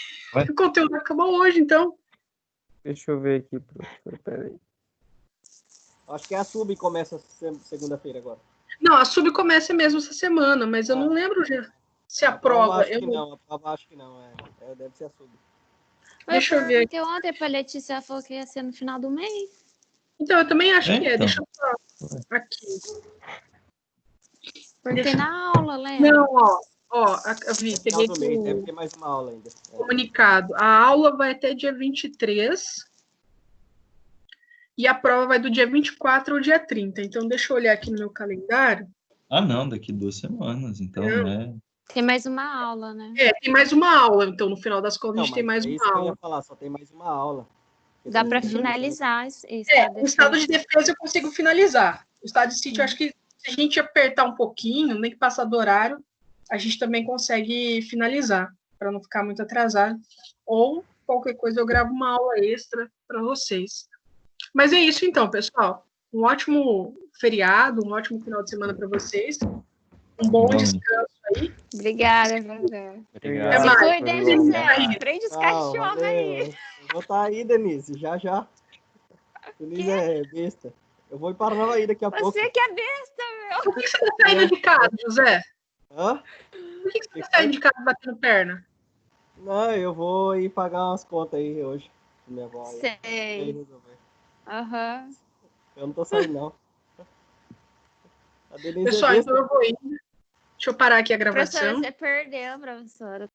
[SPEAKER 1] O conteúdo acabou hoje, então.
[SPEAKER 6] Deixa eu ver aqui, professor, peraí.
[SPEAKER 4] Acho que a sub começa segunda-feira agora.
[SPEAKER 1] Não, a sub começa mesmo essa semana, mas eu não lembro já se a prova...
[SPEAKER 4] A prova acho que não, deve ser a sub.
[SPEAKER 1] Deixa eu ver.
[SPEAKER 3] Porque ontem a Letícia falou que ia ser no final do mês.
[SPEAKER 1] Então, eu também acho que é. Deixa eu falar aqui.
[SPEAKER 3] Porque na aula, lembra?
[SPEAKER 1] Não, eu vi, peguei
[SPEAKER 4] do mês, deve ter mais uma aula ainda.
[SPEAKER 1] Comunicado. A aula vai até dia 23 e a prova vai do dia 24 ao dia 30. Então, deixa eu olhar aqui no meu calendário.
[SPEAKER 5] Não, daqui 2 semanas, então, né?
[SPEAKER 3] Tem mais uma aula, né?
[SPEAKER 1] Tem mais uma aula, então, no final das contas, a gente tem mais uma aula.
[SPEAKER 4] Eu ia falar, só tem mais uma aula.
[SPEAKER 3] Dá para finalizar isso.
[SPEAKER 1] O estado de defesa eu consigo finalizar. O estado de sítio, eu acho que se a gente apertar um pouquinho, nem que passar do horário, a gente também consegue finalizar, para não ficar muito atrasado. Ou, qualquer coisa, eu gravo uma aula extra para vocês. Mas é isso, então, pessoal. Um ótimo feriado, um ótimo final de semana para vocês. Um bom descanso aí.
[SPEAKER 3] Obrigada, Vandé.
[SPEAKER 2] Obrigado.
[SPEAKER 3] Se cuidem, Denise. Prende os cachorros aí.
[SPEAKER 4] Eu vou estar aí, Denise, já. Denise é besta. Eu vou ir para Nova aí daqui a pouco.
[SPEAKER 3] Você que é besta, meu.
[SPEAKER 1] Por que você tá saindo de casa, José?
[SPEAKER 4] Hã?
[SPEAKER 1] Por que você tá saindo de casa batendo perna?
[SPEAKER 4] Não, eu vou ir pagar umas contas aí hoje. Minha avó aí.
[SPEAKER 3] Sei. Aham.
[SPEAKER 4] Eu não tô saindo, não.
[SPEAKER 1] Pessoal, então eu vou ir. Deixa eu parar aqui a gravação.
[SPEAKER 3] Professora, você perdeu, professora.